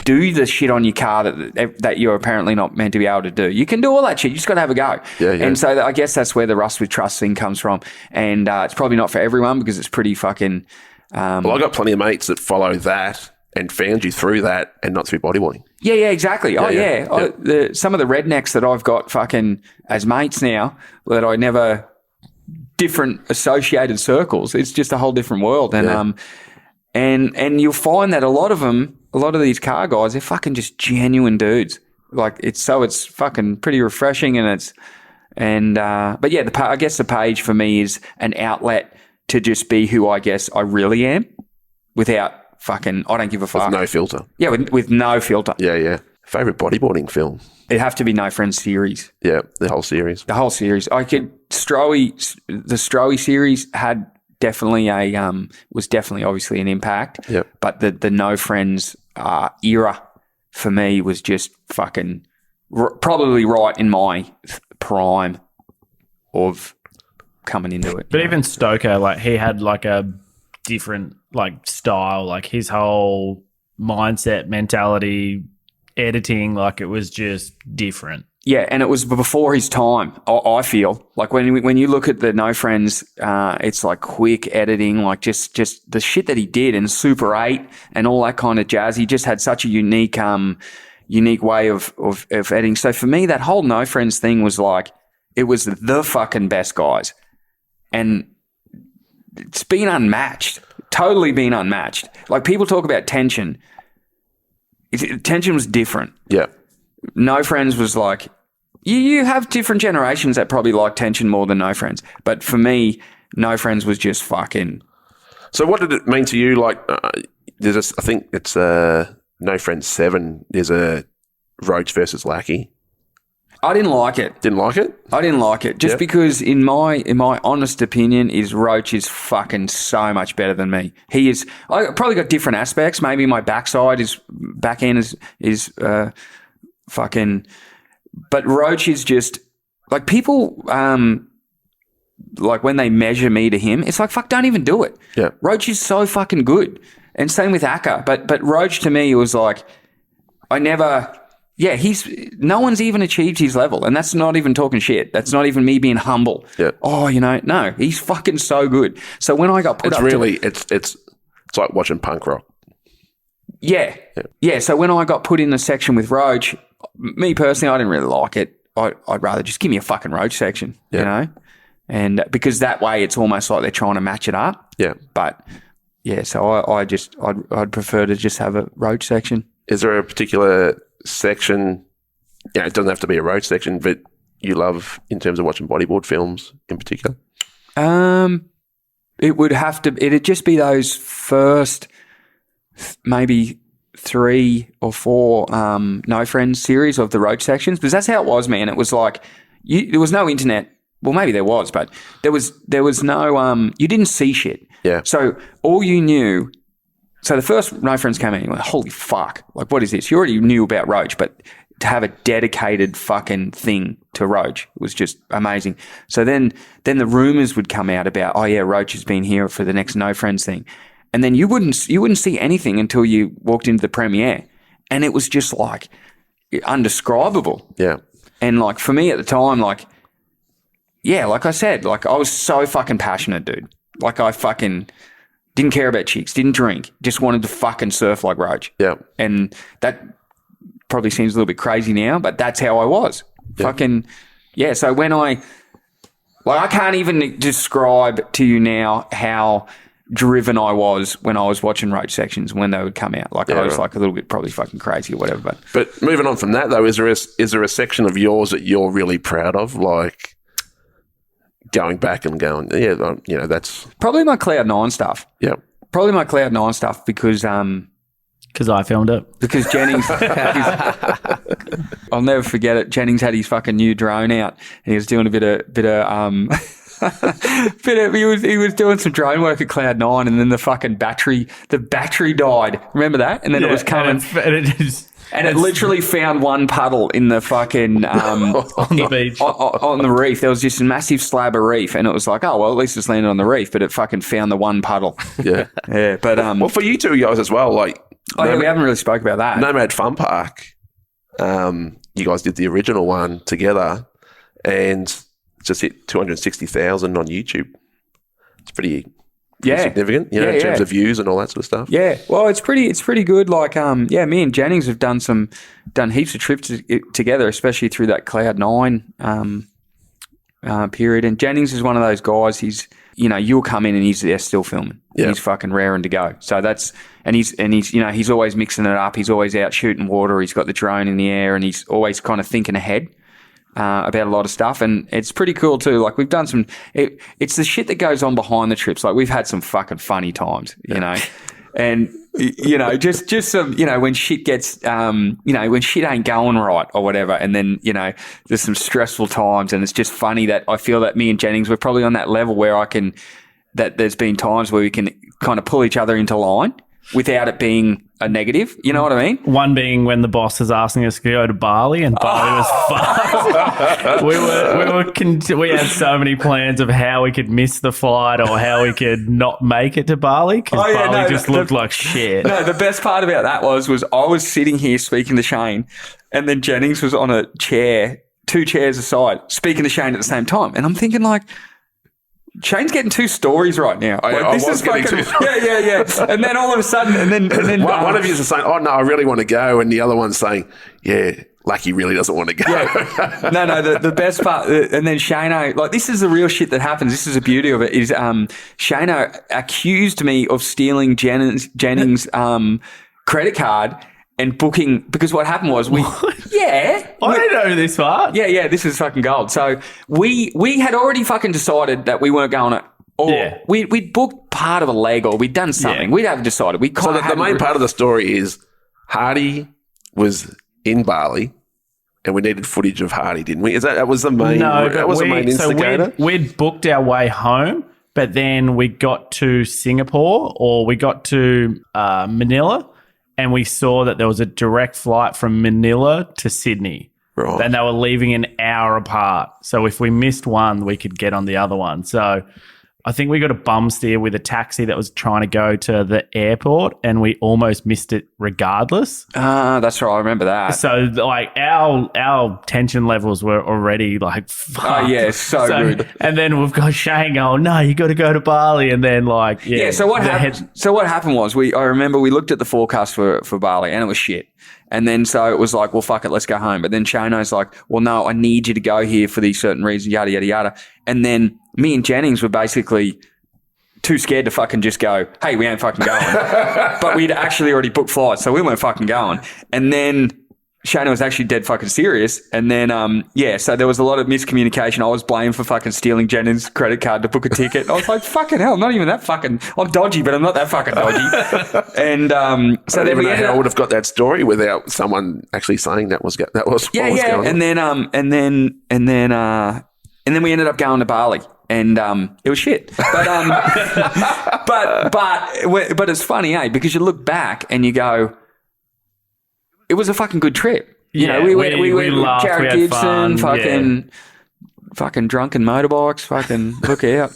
do the shit on your car that you're apparently not meant to be able to do. You can do all that shit. You just got to have a go. Yeah. And so I guess that's where the Rust with Trust thing comes from. And it's probably not for everyone because it's pretty fucking. Well, I got plenty of mates that follow that and found you through that and not through bodyboarding. Yeah, exactly. Some of the rednecks that I've got fucking as mates now that I never, different associated circles. It's just a whole different world. And and you'll find that a lot of these car guys, they're fucking just genuine dudes. Like it's fucking pretty refreshing, but yeah, I guess the page for me is an outlet to just be who I guess I really am without fucking, I don't give a fuck. With no filter. Yeah, with no filter. Yeah. Favorite bodyboarding film? It'd have to be No Friends series. Yeah, the whole series. The whole series. The Stroey series had definitely was definitely obviously an impact. Yep. But the No Friends era for me was just fucking probably right in my prime of coming into it. But even Stoker, like he had like a different like style, like his whole mindset, mentality, editing, like it was just different. Yeah, and it was before his time, I feel. Like when you look at the No Friends, it's like quick editing, like just the shit that he did in Super 8 and all that kind of jazz. He just had such a unique way of editing. So for me, that whole No Friends thing was like, it was the fucking best guys. And it's been unmatched, totally been unmatched. Like people talk about tension. Tension was different. Yeah. No Friends was like, you have different generations that probably like tension more than No Friends. But for me, No Friends was just fucking. So what did it mean to you? Like, I think it's No Friends 7. There's a Roach versus Lackey. I didn't like it. Didn't like it? I didn't like it. Just because in my honest opinion is Roach is fucking so much better than me. He is. I probably got different aspects. Maybe my back end is fucking. But Roach is just like people. Like when they measure me to him, it's like fuck. Don't even do it. Yeah. Roach is so fucking good, and same with Akka. But Roach to me was like, I never. Yeah, no one's even achieved his level, and that's not even talking shit. That's not even me being humble. Yeah. Oh, no, he's fucking so good. So when I got put up, it's like watching punk rock. Yeah. So when I got put in the section with Roach, me personally, I didn't really like it. I'd rather just give me a fucking Roach section, and because that way it's almost like they're trying to match it up. Yeah. But yeah, so I'd prefer to just have a Roach section. Is there a particular section, it doesn't have to be a Roach section, but you love in terms of watching bodyboard films in particular? It'd just be those first maybe 3 or 4 No Friends series of the Roach sections, because that's how it was, man. It was like there was no internet. Well, maybe there was, but there was no you didn't see shit. Yeah. So all you knew So the first No Friends came in, you went, holy fuck, like what is this? You already knew about Roach, but to have a dedicated fucking thing to Roach was just amazing. So then the rumors would come out about, oh yeah, Roach has been here for the next No Friends thing. And then you wouldn't see anything until you walked into the premiere. And it was just like undescribable. Yeah. And like for me at the time, like, yeah, like I said, like I was so fucking passionate, dude. Like I fucking didn't care about chicks, didn't drink, just wanted to fucking surf like Roach. Yeah. And that probably seems a little bit crazy now, but that's how I was. Yeah. Fucking, yeah. So when I can't even describe to you now how driven I was when I was watching Roach sections when they would come out. Like I was like a little bit probably fucking crazy or whatever. But moving on from that though, is there a section of yours that you're really proud of? Like going back and going, yeah, you know, that's probably my Cloud9 stuff. Yeah. Probably my Cloud9 stuff because I filmed it. Because Jennings, I'll never forget it. Jennings had his fucking new drone out, and he was doing a bit of he was doing some drone work at Cloud9, and then the battery died. Remember that? And then it was coming, and it literally found one puddle in the fucking on the beach on the reef. There was just a massive slab of reef, and it was like, oh well, at least it's landed on the reef, but it fucking found the one puddle. Yeah, yeah. But well, for you two guys as well, like. Oh, yeah, we haven't really spoke about that. Nomad Fun Park, you guys did the original one together and just hit 260,000 on YouTube. It's pretty significant, you know, in terms of views and all that sort of stuff. Yeah, well, it's pretty good. Like, me and Jennings have done heaps of trips together, especially through that Cloud9 period. And Jennings is one of those guys. He's, you know, you'll come in and he's there still filming. Yeah. He's fucking raring to go. So he's you know, he's always mixing it up. He's always out shooting water. He's got the drone in the air, and he's always kind of thinking ahead about a lot of stuff. And it's pretty cool too. Like we've done it's the shit that goes on behind the trips. Like we've had some fucking funny times, you know, and you know, just some, you know, when shit gets, you know, when shit ain't going right or whatever. And then, you know, there's some stressful times, and it's just funny that I feel that me and Jennings, we're probably on that level where that there's been times where we can kind of pull each other into line without it being a negative. You know what I mean? One being when the boss was asking us to go to Bali, and Bali was fucked. We had so many plans of how we could miss the flight or how we could not make it to Bali because Bali looked like shit. No, the best part about that was I was sitting here speaking to Shane, and then Jennings was on a chair, 2 chairs aside, speaking to Shane at the same time. And I'm thinking like, Shane's getting 2 stories right now. This is fucking, yeah. And then all of a sudden, and then one of you is saying, "Oh no, I really want to go," and the other one's saying, "Yeah, Lackey really doesn't want to go." Yeah. No. The best part, and then Shano, like this is the real shit that happens. This is the beauty of it. Is Shano accused me of stealing Jennings' credit card. And booking, because what happened was I don't know this part. Yeah, this is fucking gold. So we had already fucking decided that we weren't going to, we'd booked part of a leg or we'd done something. Yeah. We'd have decided. So the main part of the story is Hardy was in Bali and we needed footage of Hardy, didn't we? That was the main, the main instigator? So we'd booked our way home, but then we got to Singapore or we got to Manila. And we saw that there was a direct flight from Manila to Sydney. Right. And they were leaving an hour apart. So if we missed one, we could get on the other one. So I think we got a bum steer with a taxi that was trying to go to the airport, and we almost missed it regardless. That's right. I remember that. So like our tension levels were already like, fuck. Oh yeah, so rude. And then we've got Shane going, no, you got to go to Bali, and then like So what happened was I remember we looked at the forecast for Bali, and it was shit. And then so it was like, well, fuck it, let's go home. But then Shano's like, well, no, I need you to go here for these certain reasons, yada, yada, yada. And then me and Jennings were basically too scared to fucking just go, hey, we ain't fucking going. But we'd actually already booked flights, so we weren't fucking going. And then Shano was actually dead fucking serious. And then, so there was a lot of miscommunication. I was blamed for fucking stealing Jennings' credit card to book a ticket. I was like, fucking hell, I'm not even that fucking, I'm dodgy, but I'm not that fucking dodgy. And so then we ended up, I would have got that story without someone actually saying that was what was going on. And then we ended up going to Bali. and it was shit. But it's funny, because you look back and you go, it was a fucking good trip. You know, we went laughed, Jared we had fun, Gibson, fucking drunken motorbikes, fucking look out.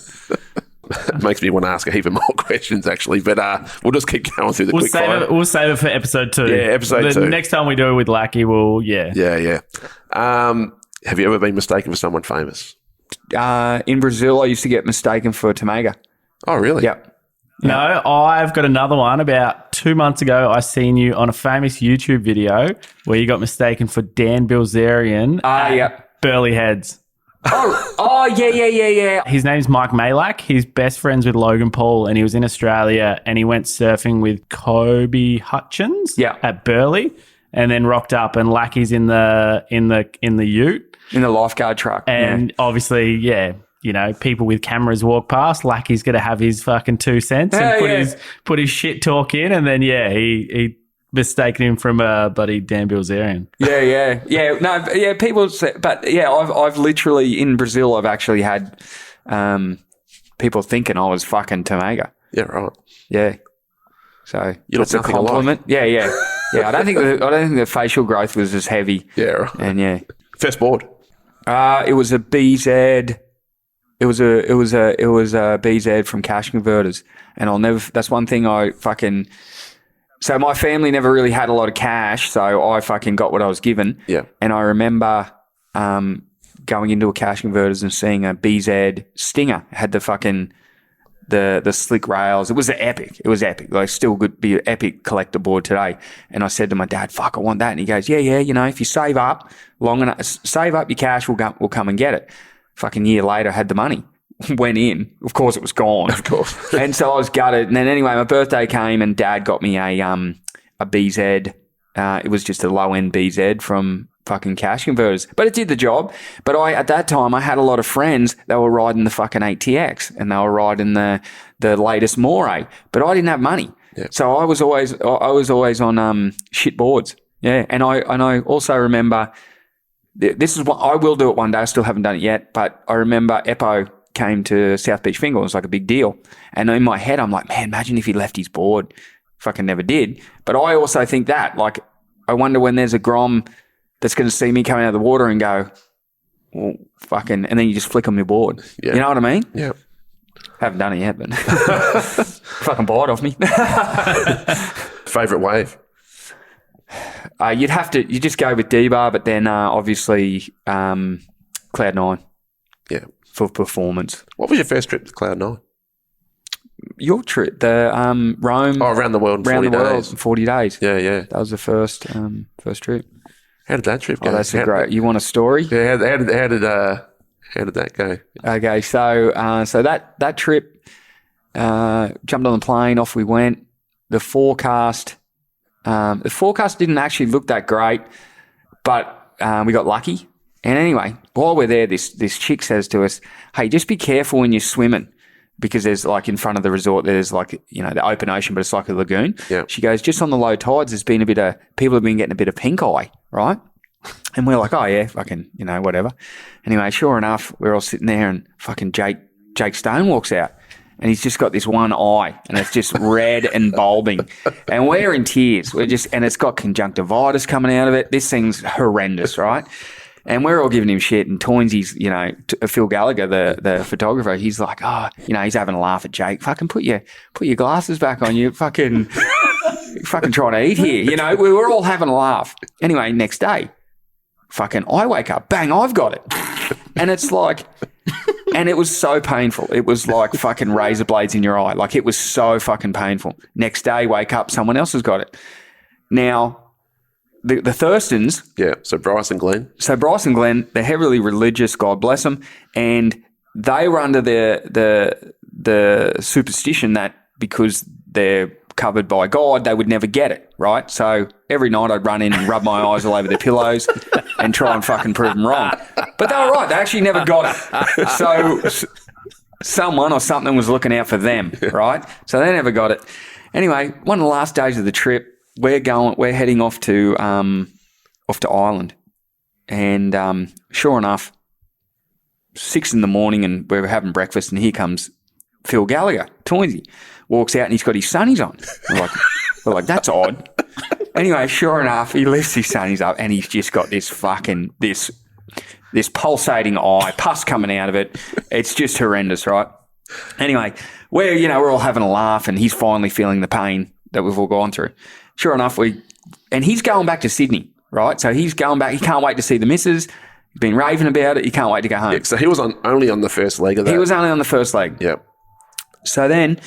It makes me want to ask a heap of more questions, actually, but we'll just keep going through the quick fire. We'll save it for episode 2. Yeah, episode 2. The next time we do it with Lackey, Yeah. Have you ever been mistaken for someone famous? In Brazil, I used to get mistaken for Tamega. Oh, really? Yep. No, I've got another one. About 2 months ago, I seen you on a famous YouTube video where you got mistaken for Dan Bilzerian at Burley Heads. Yeah. His name's Mike Malak. He's best friends with Logan Paul, and he was in Australia, and he went surfing with Kobe Hutchins at Burley, and then rocked up, and Lackey's in the ute. In the lifeguard truck. And obviously, you know, people with cameras walk past. Lackey's going to have his fucking 2 cents and put his shit talk in. And then, he mistaken him from buddy Dan Bilzerian. Yeah. People say, but I've literally, in Brazil, I've actually had people thinking I was fucking Tamega. Yeah, right. Yeah. So you that's a compliment. Yeah. I don't think the facial growth was as heavy. Yeah, right. And First board. It was a BZ. It was a BZ from Cash Converters, and that's one thing I fucking. So my family never really had a lot of cash, so I fucking got what I was given. Yeah. And I remember going into a Cash Converters and seeing a BZ Stinger. It had the fucking the slick rails. It was epic. Like, still could be an epic collector board today. And I said to my dad, "Fuck, I want that." And he goes, "Yeah. You know, if you save up long enough, save up your cash, we'll come and get it." Fucking year later, I had the money. Went in. Of course, it was gone. Of course. And so I was gutted. And then anyway, my birthday came and Dad got me a BZ. It was just a low-end BZ from fucking Cash Converters. But it did the job. But at that time, I had a lot of friends that were riding the fucking ATX and they were riding the latest Moray. But I didn't have money. Yeah. So I was always on shit boards. Yeah. And I also remember... This is what I will do it one day. I still haven't done it yet, but I remember Eppo came to South Beach Finger. It was like a big deal. And in my head, I'm like, man, imagine if he left his board. Fucking never did. But I also think that, like, I wonder when there's a Grom that's going to see me coming out of the water and go, well, fucking, and then you just flick on your board. Yeah. You know what I mean? Yeah. Haven't done it yet, but fucking buy it off me. Favourite wave? You just go with D-Bar, but then obviously Cloud9. Yeah. For performance. What was your first trip to Cloud9? Your trip, the Rome. Oh, around the world in 40 days. 40 days. Yeah. That was the first trip. How did that trip go? Oh, that's great. You want a story? Yeah. How did that go? Okay, so that trip, jumped on the plane, off we went. The forecast didn't actually look that great, but we got lucky. And anyway, while we're there, this chick says to us, "Hey, just be careful when you're swimming, because there's, like, in front of the resort, there's, like, you know, the open ocean, but it's like a lagoon." Yeah. She goes, "Just on the low tides, there's been people have been getting a bit of pink eye, right?" And we're like, "Oh yeah, fucking, you know, whatever." Anyway, sure enough, we're all sitting there, and fucking Jake Stone walks out. And he's just got this one eye, and it's just red and bulbing. And we're in tears. And it's got conjunctivitis coming out of it. This thing's horrendous, right? And we're all giving him shit. And Toynsy's, you know, Phil Gallagher, the photographer, he's like, "Oh, you know, he's having a laugh at Jake. Fucking put your glasses back on. You fucking trying to eat here." You know, we were all having a laugh. Anyway, next day, fucking I wake up, bang, I've got it. And it's like... And it was so painful. It was like fucking razor blades in your eye. Like, it was so fucking painful. Next day, wake up, someone else has got it. Now, the Thurstons. Yeah, so Bryce and Glenn, they're heavily religious, God bless them. And they were under the superstition that because they're covered by God, they would never get it, right? So every night I'd run in and rub my eyes all over their pillows and try and fucking prove them wrong. But they were right. They actually never got it. So someone or something was looking out for them, right? So they never got it. Anyway, one of the last days of the trip, we're heading off to Ireland. And sure enough, 6 in the morning and we're having breakfast and here comes Phil Gallagher, Toinsy, walks out and he's got his sunnies on. We're like, that's odd. Anyway, sure enough, he lifts his sunnies up and he's just got this fucking, this pulsating eye, pus coming out of it. It's just horrendous, right? Anyway, we're all having a laugh and he's finally feeling the pain that we've all gone through. Sure enough, and he's going back to Sydney, right? So he's going back. He can't wait to see the missus. He's been raving about it. He can't wait to go home. Yeah, so he was only on the first leg of that. He was only on the first leg. Yep. So then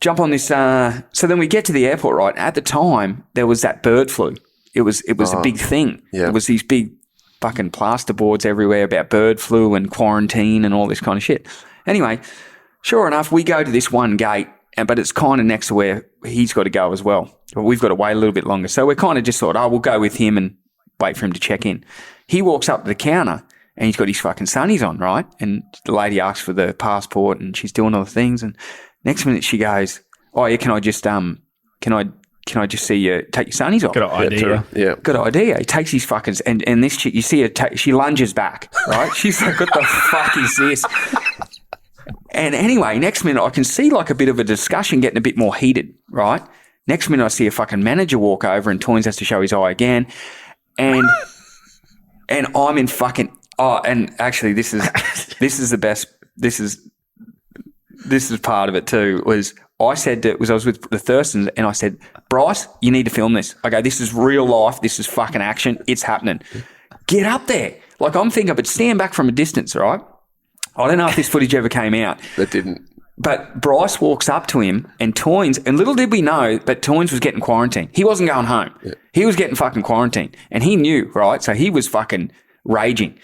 jump on this. So then we get to the airport, right? At the time, there was that bird flu. It was a big thing. Yeah. It was these big fucking plaster boards everywhere about bird flu and quarantine and all this kind of shit. Anyway, sure enough, we go to this one gate, but it's kind of next to where he's got to go as well. But we've got to wait a little bit longer. So we're kind of just thought, we'll go with him and wait for him to check in. He walks up to the counter and he's got his fucking sunnies on, right? And the lady asks for the passport and she's doing all the things. And next minute she goes, "Oh yeah, can I just see you take your sunnies off?" Got an idea. Yeah. Good idea. He takes his fucking and this chick, you see her, she lunges back, right? She's like, "What the fuck is this?" And anyway, next minute I can see like a bit of a discussion getting a bit more heated, right? Next minute I see a fucking manager walk over and Toynes has to show his eye again, and I'm in fucking and actually this is the best. This is part of it too. I was with the Thurstons and I said, "Bryce, you need to film this." I go, "This is real life. This is fucking action. It's happening. Get up there." Like I'm thinking, but stand back from a distance, right? I don't know if this footage ever came out. That didn't. But Bryce walks up to him and Toynes, and little did we know, but Toynes was getting quarantined. He wasn't going home. Yeah. He was getting fucking quarantined. And he knew, right? So he was fucking raging.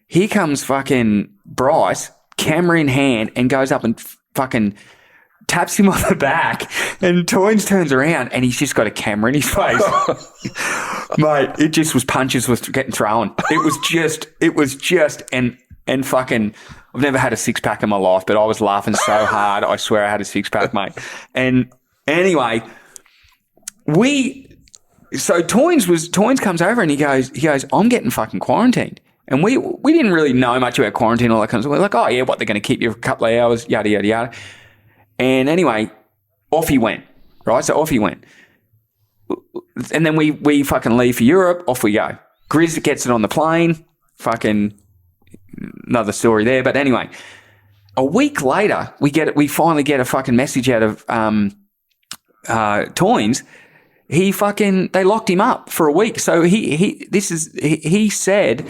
Here comes fucking Bryce, camera in hand, and goes up and fucking taps him on the back, and Toynes turns around and he's just got a camera in his face. Mate, it just was punches was getting thrown. It was just and fucking, I've never had a six-pack in my life, but I was laughing so hard. I swear I had a six-pack, mate. And anyway, so Toynes comes over and he goes, "I'm getting fucking quarantined." And we didn't really know much about quarantine, all that kind of stuff. We're like, "Oh yeah, what, they're going to keep you for a couple of hours, yada, yada, yada." And anyway, off he went, right? So off he went. And then we fucking leave for Europe, off we go. Grizz gets it on the plane, fucking another story there. But anyway, a week later, we finally get a fucking message out of Toynes. They locked him up for a week. So he said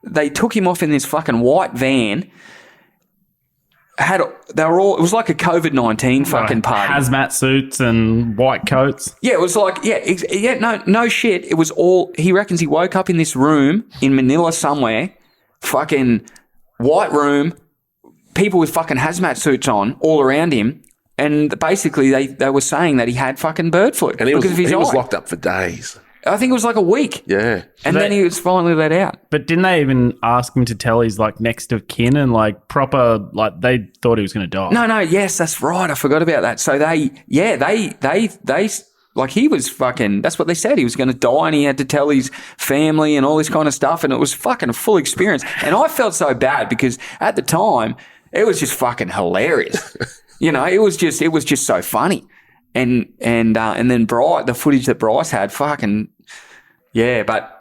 they took him off in this fucking white van. It was like a COVID-19 fucking party. Hazmat suits and white coats. Yeah, it was like, no shit. It was all, he reckons he woke up in this room in Manila somewhere, fucking white room, people with fucking hazmat suits on all around him. And basically they were saying that he had fucking bird flu. And he was locked up for days. I think it was like a week. Yeah. And then he was finally let out. But didn't they even ask him to tell his like next of kin and like proper, like they thought he was going to die? No, yes, that's right. I forgot about that. So they like he was fucking, that's what they said. He was going to die and he had to tell his family and all this kind of stuff. And it was fucking a full experience. And I felt so bad because at the time it was just fucking hilarious. It was just so funny. And then the footage that Bryce had, fucking, yeah, but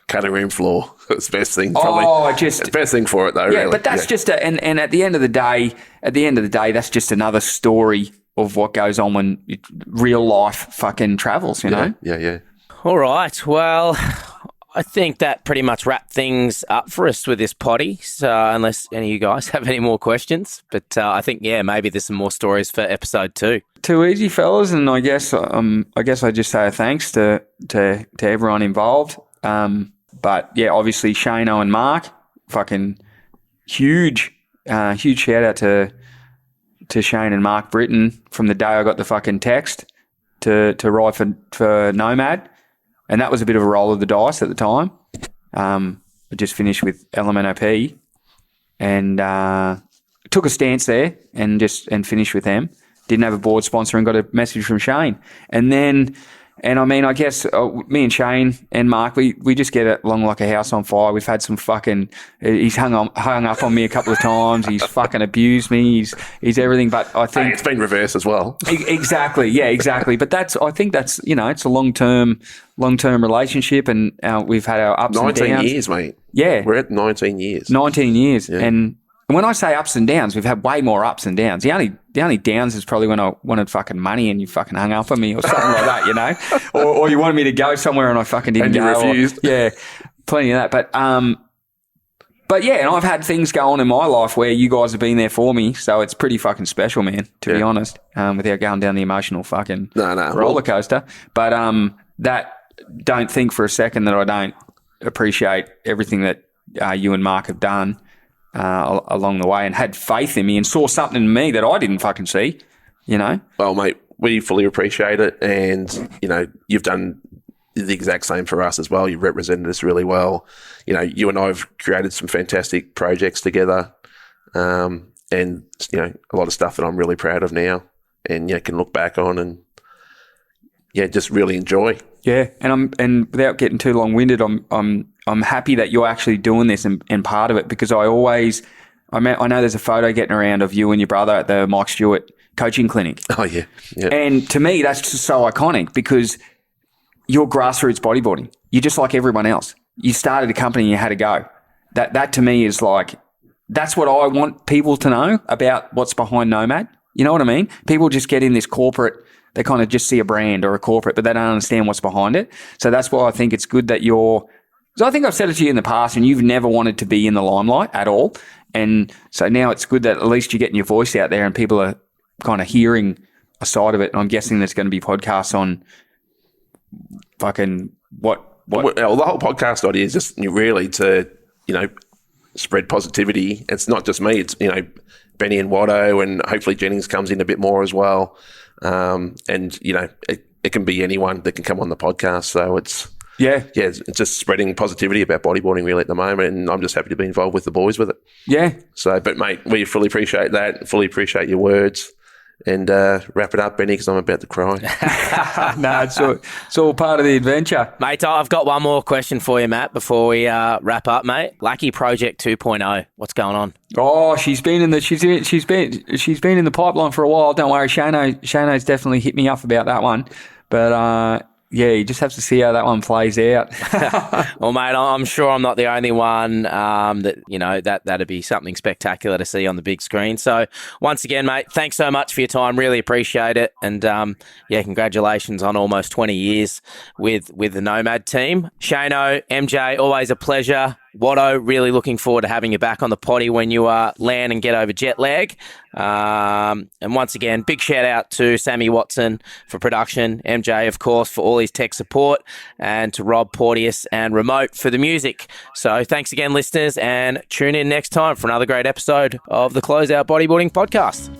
cutting room floor. It's the best thing. Probably. It's the best thing for it, though. Yeah, really. But that's just and at the end of the day, that's just another story of what goes on when real life fucking travels. You know. Yeah. All right. Well, I think that pretty much wrapped things up for us with this potty. So unless any of you guys have any more questions, but I think maybe there's some more stories for episode 2. Too easy, fellas, and I guess I just say thanks to everyone involved. But yeah, obviously Shano and Mark, fucking huge shout out to Shane and Mark Britton from the day I got the fucking text to ride for Nomad. And that was a bit of a roll of the dice at the time. I just finished with LMNOP and took a stance there and finished with them. Didn't have a board sponsor and got a message from Shane. And then And I mean, I guess me and Shane and Mark, we just get along like a house on fire. We've had some fucking, he's hung up on me a couple of times. He's fucking abused me. He's everything. But I think it's been reversed as well. Exactly. Yeah, exactly. But I think that's, it's a long-term relationship, and we've had our ups and downs. 19 years, mate. Yeah. We're at 19 years. 19 years. Yeah. And when I say ups and downs, we've had way more ups and downs. The only downs is probably when I wanted fucking money and you fucking hung up on me or something like that, or you wanted me to go somewhere and I fucking didn't go. And you refused. Yeah, plenty of that. But yeah, and I've had things go on in my life where you guys have been there for me, so it's pretty fucking special, man, to be honest, without going down the emotional fucking roller coaster. But that, don't think for a second that I don't appreciate everything that you and Mark have done along the way, and had faith in me and saw something in me that I didn't fucking see, Well, mate, we fully appreciate it, and, you've done the exact same for us as well. You've represented us really well. You and I have created some fantastic projects together, and, a lot of stuff that I'm really proud of now and, can look back on and, just really enjoy. Yeah, and without getting too long-winded, I'm happy that you're actually doing this and part of it, because I know there's a photo getting around of you and your brother at the Mike Stewart coaching clinic. Oh, yeah. And to me, that's just so iconic, because you're grassroots bodyboarding. You're just like everyone else. You started a company and you had to go. That to me is like, that's what I want people to know about what's behind Nomad. You know what I mean? People just get in this corporate, they kind of just see a brand or a corporate, but they don't understand what's behind it. So that's why I think it's good that because I think I've said it to you in the past, and you've never wanted to be in the limelight at all. And so now it's good that at least you're getting your voice out there and people are kind of hearing a side of it. And I'm guessing there's going to be podcasts on fucking what? Well, the whole podcast idea is just really to, spread positivity. It's not just me. It's, Benny and Watto, and hopefully Jennings comes in a bit more as well. And, it can be anyone that can come on the podcast. So it's just spreading positivity about bodyboarding really at the moment. And I'm just happy to be involved with the boys with it. Yeah. So, but mate, we fully appreciate that. Fully appreciate your words. And wrap it up, Benny, because I'm about to cry. No, it's all part of the adventure. Mate, I've got one more question for you, Matt, before we wrap up, mate. Lackey Project 2.0, what's going on? Oh, she's been in the pipeline for a while. Don't worry, Shano's definitely hit me up about that one. But you just have to see how that one plays out. Well, mate, I'm sure I'm not the only one that'd be something spectacular to see on the big screen. So once again, mate, thanks so much for your time. Really appreciate it. And congratulations on almost 20 years with the Nomad team. Shano, MJ, always a pleasure. Watto, really looking forward to having you back on the potty when you land and get over jet lag. And once again, big shout out to Sammy Watson for production, MJ, of course, for all his tech support, and to Rob Porteous and Remote for the music. So thanks again, listeners, and tune in next time for another great episode of the Closeout Bodyboarding Podcast.